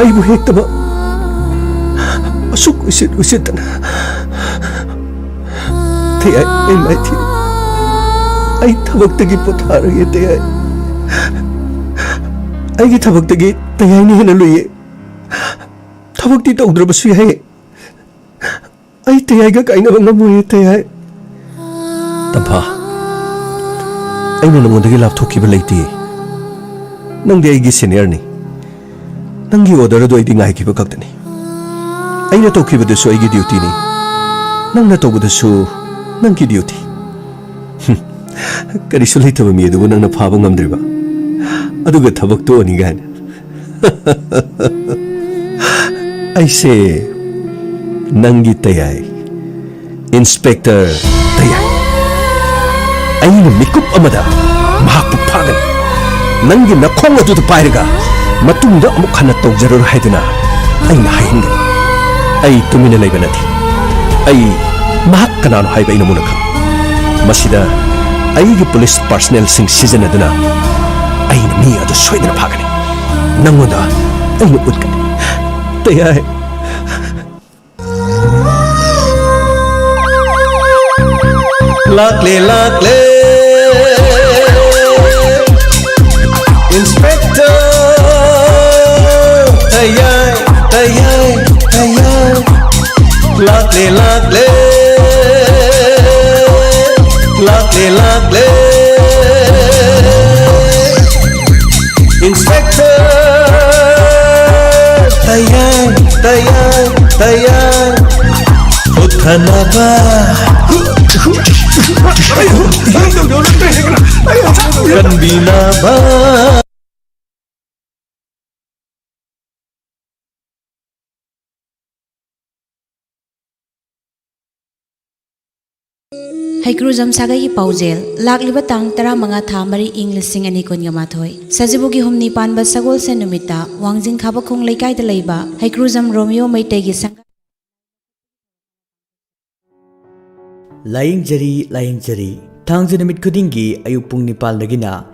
ꯑꯩꯕꯨ ꯍꯦꯛꯇꯕ ꯑꯁꯨꯛ ꯎꯁꯤꯠꯇꯅ ꯇꯦꯍꯥꯏ ꯑꯩ ꯃꯥꯏꯊꯤꯔꯦ ꯑꯩ ꯊꯕꯛꯇꯒꯤ ꯄꯣꯊꯥꯔꯒꯦ ꯇꯦꯍꯥꯏ ꯑꯩꯒꯤ ꯊꯕꯛꯇꯒꯤ ꯇꯦꯍꯥꯏꯅ ꯍꯦꯟꯅ ꯂꯨꯏꯌꯦ ꯊꯕꯛꯇꯤ ꯇꯧꯗ꯭ꯔꯕꯁꯨ ꯌꯥꯏ ꯑꯩ ꯇꯦꯍꯥꯏꯒ ꯀꯥꯏꯅꯕ ꯉꯝꯃꯣꯏꯌꯦ ꯇꯦꯍꯥꯏ ꯇꯝꯐꯥ ꯑꯩꯅ ꯅꯉꯣꯟꯗꯒꯤ ꯂꯥꯞꯊꯣꯛꯈꯤꯕ ꯂꯩꯇꯦ ꯅꯪꯗꯤ ꯑꯩꯒꯤ ꯁꯦꯅꯤꯌꯔꯅꯤ ꯅꯪꯒꯤ ꯑꯣꯔꯗꯔ ꯑꯗꯨ ꯑꯩꯗꯤ ꯉꯥꯏꯈꯤꯕ ꯈꯛꯇꯅꯤ ꯑꯩꯅ ꯇꯧꯈꯤꯕꯗꯨꯁꯨ ꯑꯩꯒꯤ ꯗ꯭ꯌꯨꯇꯤꯅꯤ ꯅꯪꯅ ꯇꯧꯕꯗꯨꯁꯨ ꯅꯪꯒꯤ ꯗ꯭ꯌꯨꯇꯤ ꯀꯔꯤꯁꯨ ꯂꯩꯇꯕ ꯃꯤ ꯑꯗꯨꯕꯨ ꯅꯪꯅ ꯐꯥꯕ ꯉꯝꯗ꯭ꯔꯤꯕ ꯑꯗꯨꯒ ꯊꯕꯛ ꯇꯣꯛꯑꯅꯤ ꯀꯥꯏꯅ ꯑꯩꯁꯦ ꯅꯪꯒꯤ ꯇꯌꯥꯏ ꯏꯟꯁꯄꯦꯛꯇꯔ ꯇꯌꯥꯏ ꯑꯩꯅ ꯃꯤꯀꯨꯞ ꯑꯃꯗ ꯃꯍꯥꯛꯄꯨ ꯐꯥꯒꯅꯤ ꯅꯪꯒꯤ ꯅꯈꯣꯡ ꯑꯗꯨꯗ ꯄꯥꯏꯔꯒ ꯃꯇꯨꯡꯗ ꯑꯃꯨꯛ ꯍꯟꯅ ꯇꯧꯖꯔꯣꯏ ꯍꯥꯏꯗꯨꯅ ꯑꯩꯅ ꯍꯥꯏꯍꯟꯒꯅꯤ ꯑꯩ ꯇꯨꯃꯤꯟꯅ ꯂꯩꯕ ꯅꯠꯇꯦ ꯑꯩ ꯃꯍꯥꯛ ꯀꯅꯥꯅꯣ ꯍꯥꯏꯕ ꯑꯩꯅ ꯃꯨꯟꯅ ꯈꯪꯏ ꯃꯁꯤꯗ ꯑꯩꯒꯤ ꯄꯨꯂꯤꯁ ꯄꯥꯔꯁꯅꯦꯜꯁꯤꯡ ꯁꯤꯖꯤꯟꯅꯗꯨꯅ ꯑꯩꯅ ꯃꯤ ꯑꯗꯨ ꯁꯣꯏꯗꯅ ꯐꯥꯒꯅꯤ ꯅꯪꯉꯣꯟꯗ ꯑꯩꯅ ꯎꯠꯀꯅꯤ ꯇꯌꯥꯏ Lakle lakle Inspector Tayay tayay tayay Lakle lakle Lakle lakle Inspector Tayay tayay tayay Uthanaba Kanbinaba Haikruzam Sagai Paujel, Lakliba Tang Tara Manga Thamari English Sing and Ikonyamathoi. Sajibugi Humni Panba Sagol Senumita, Wangzing Kabakung Lekai the Leba, Haikruzam Romeo Maitegi Sang. ꯂꯥꯌꯦꯡꯖꯔꯤ ꯊꯥꯡꯖ ꯅꯨꯃꯤꯠ ꯈꯨꯗꯤꯡꯒꯤ ꯑꯌꯨꯛ ꯄꯨꯡ 9 ꯗꯒꯤꯅ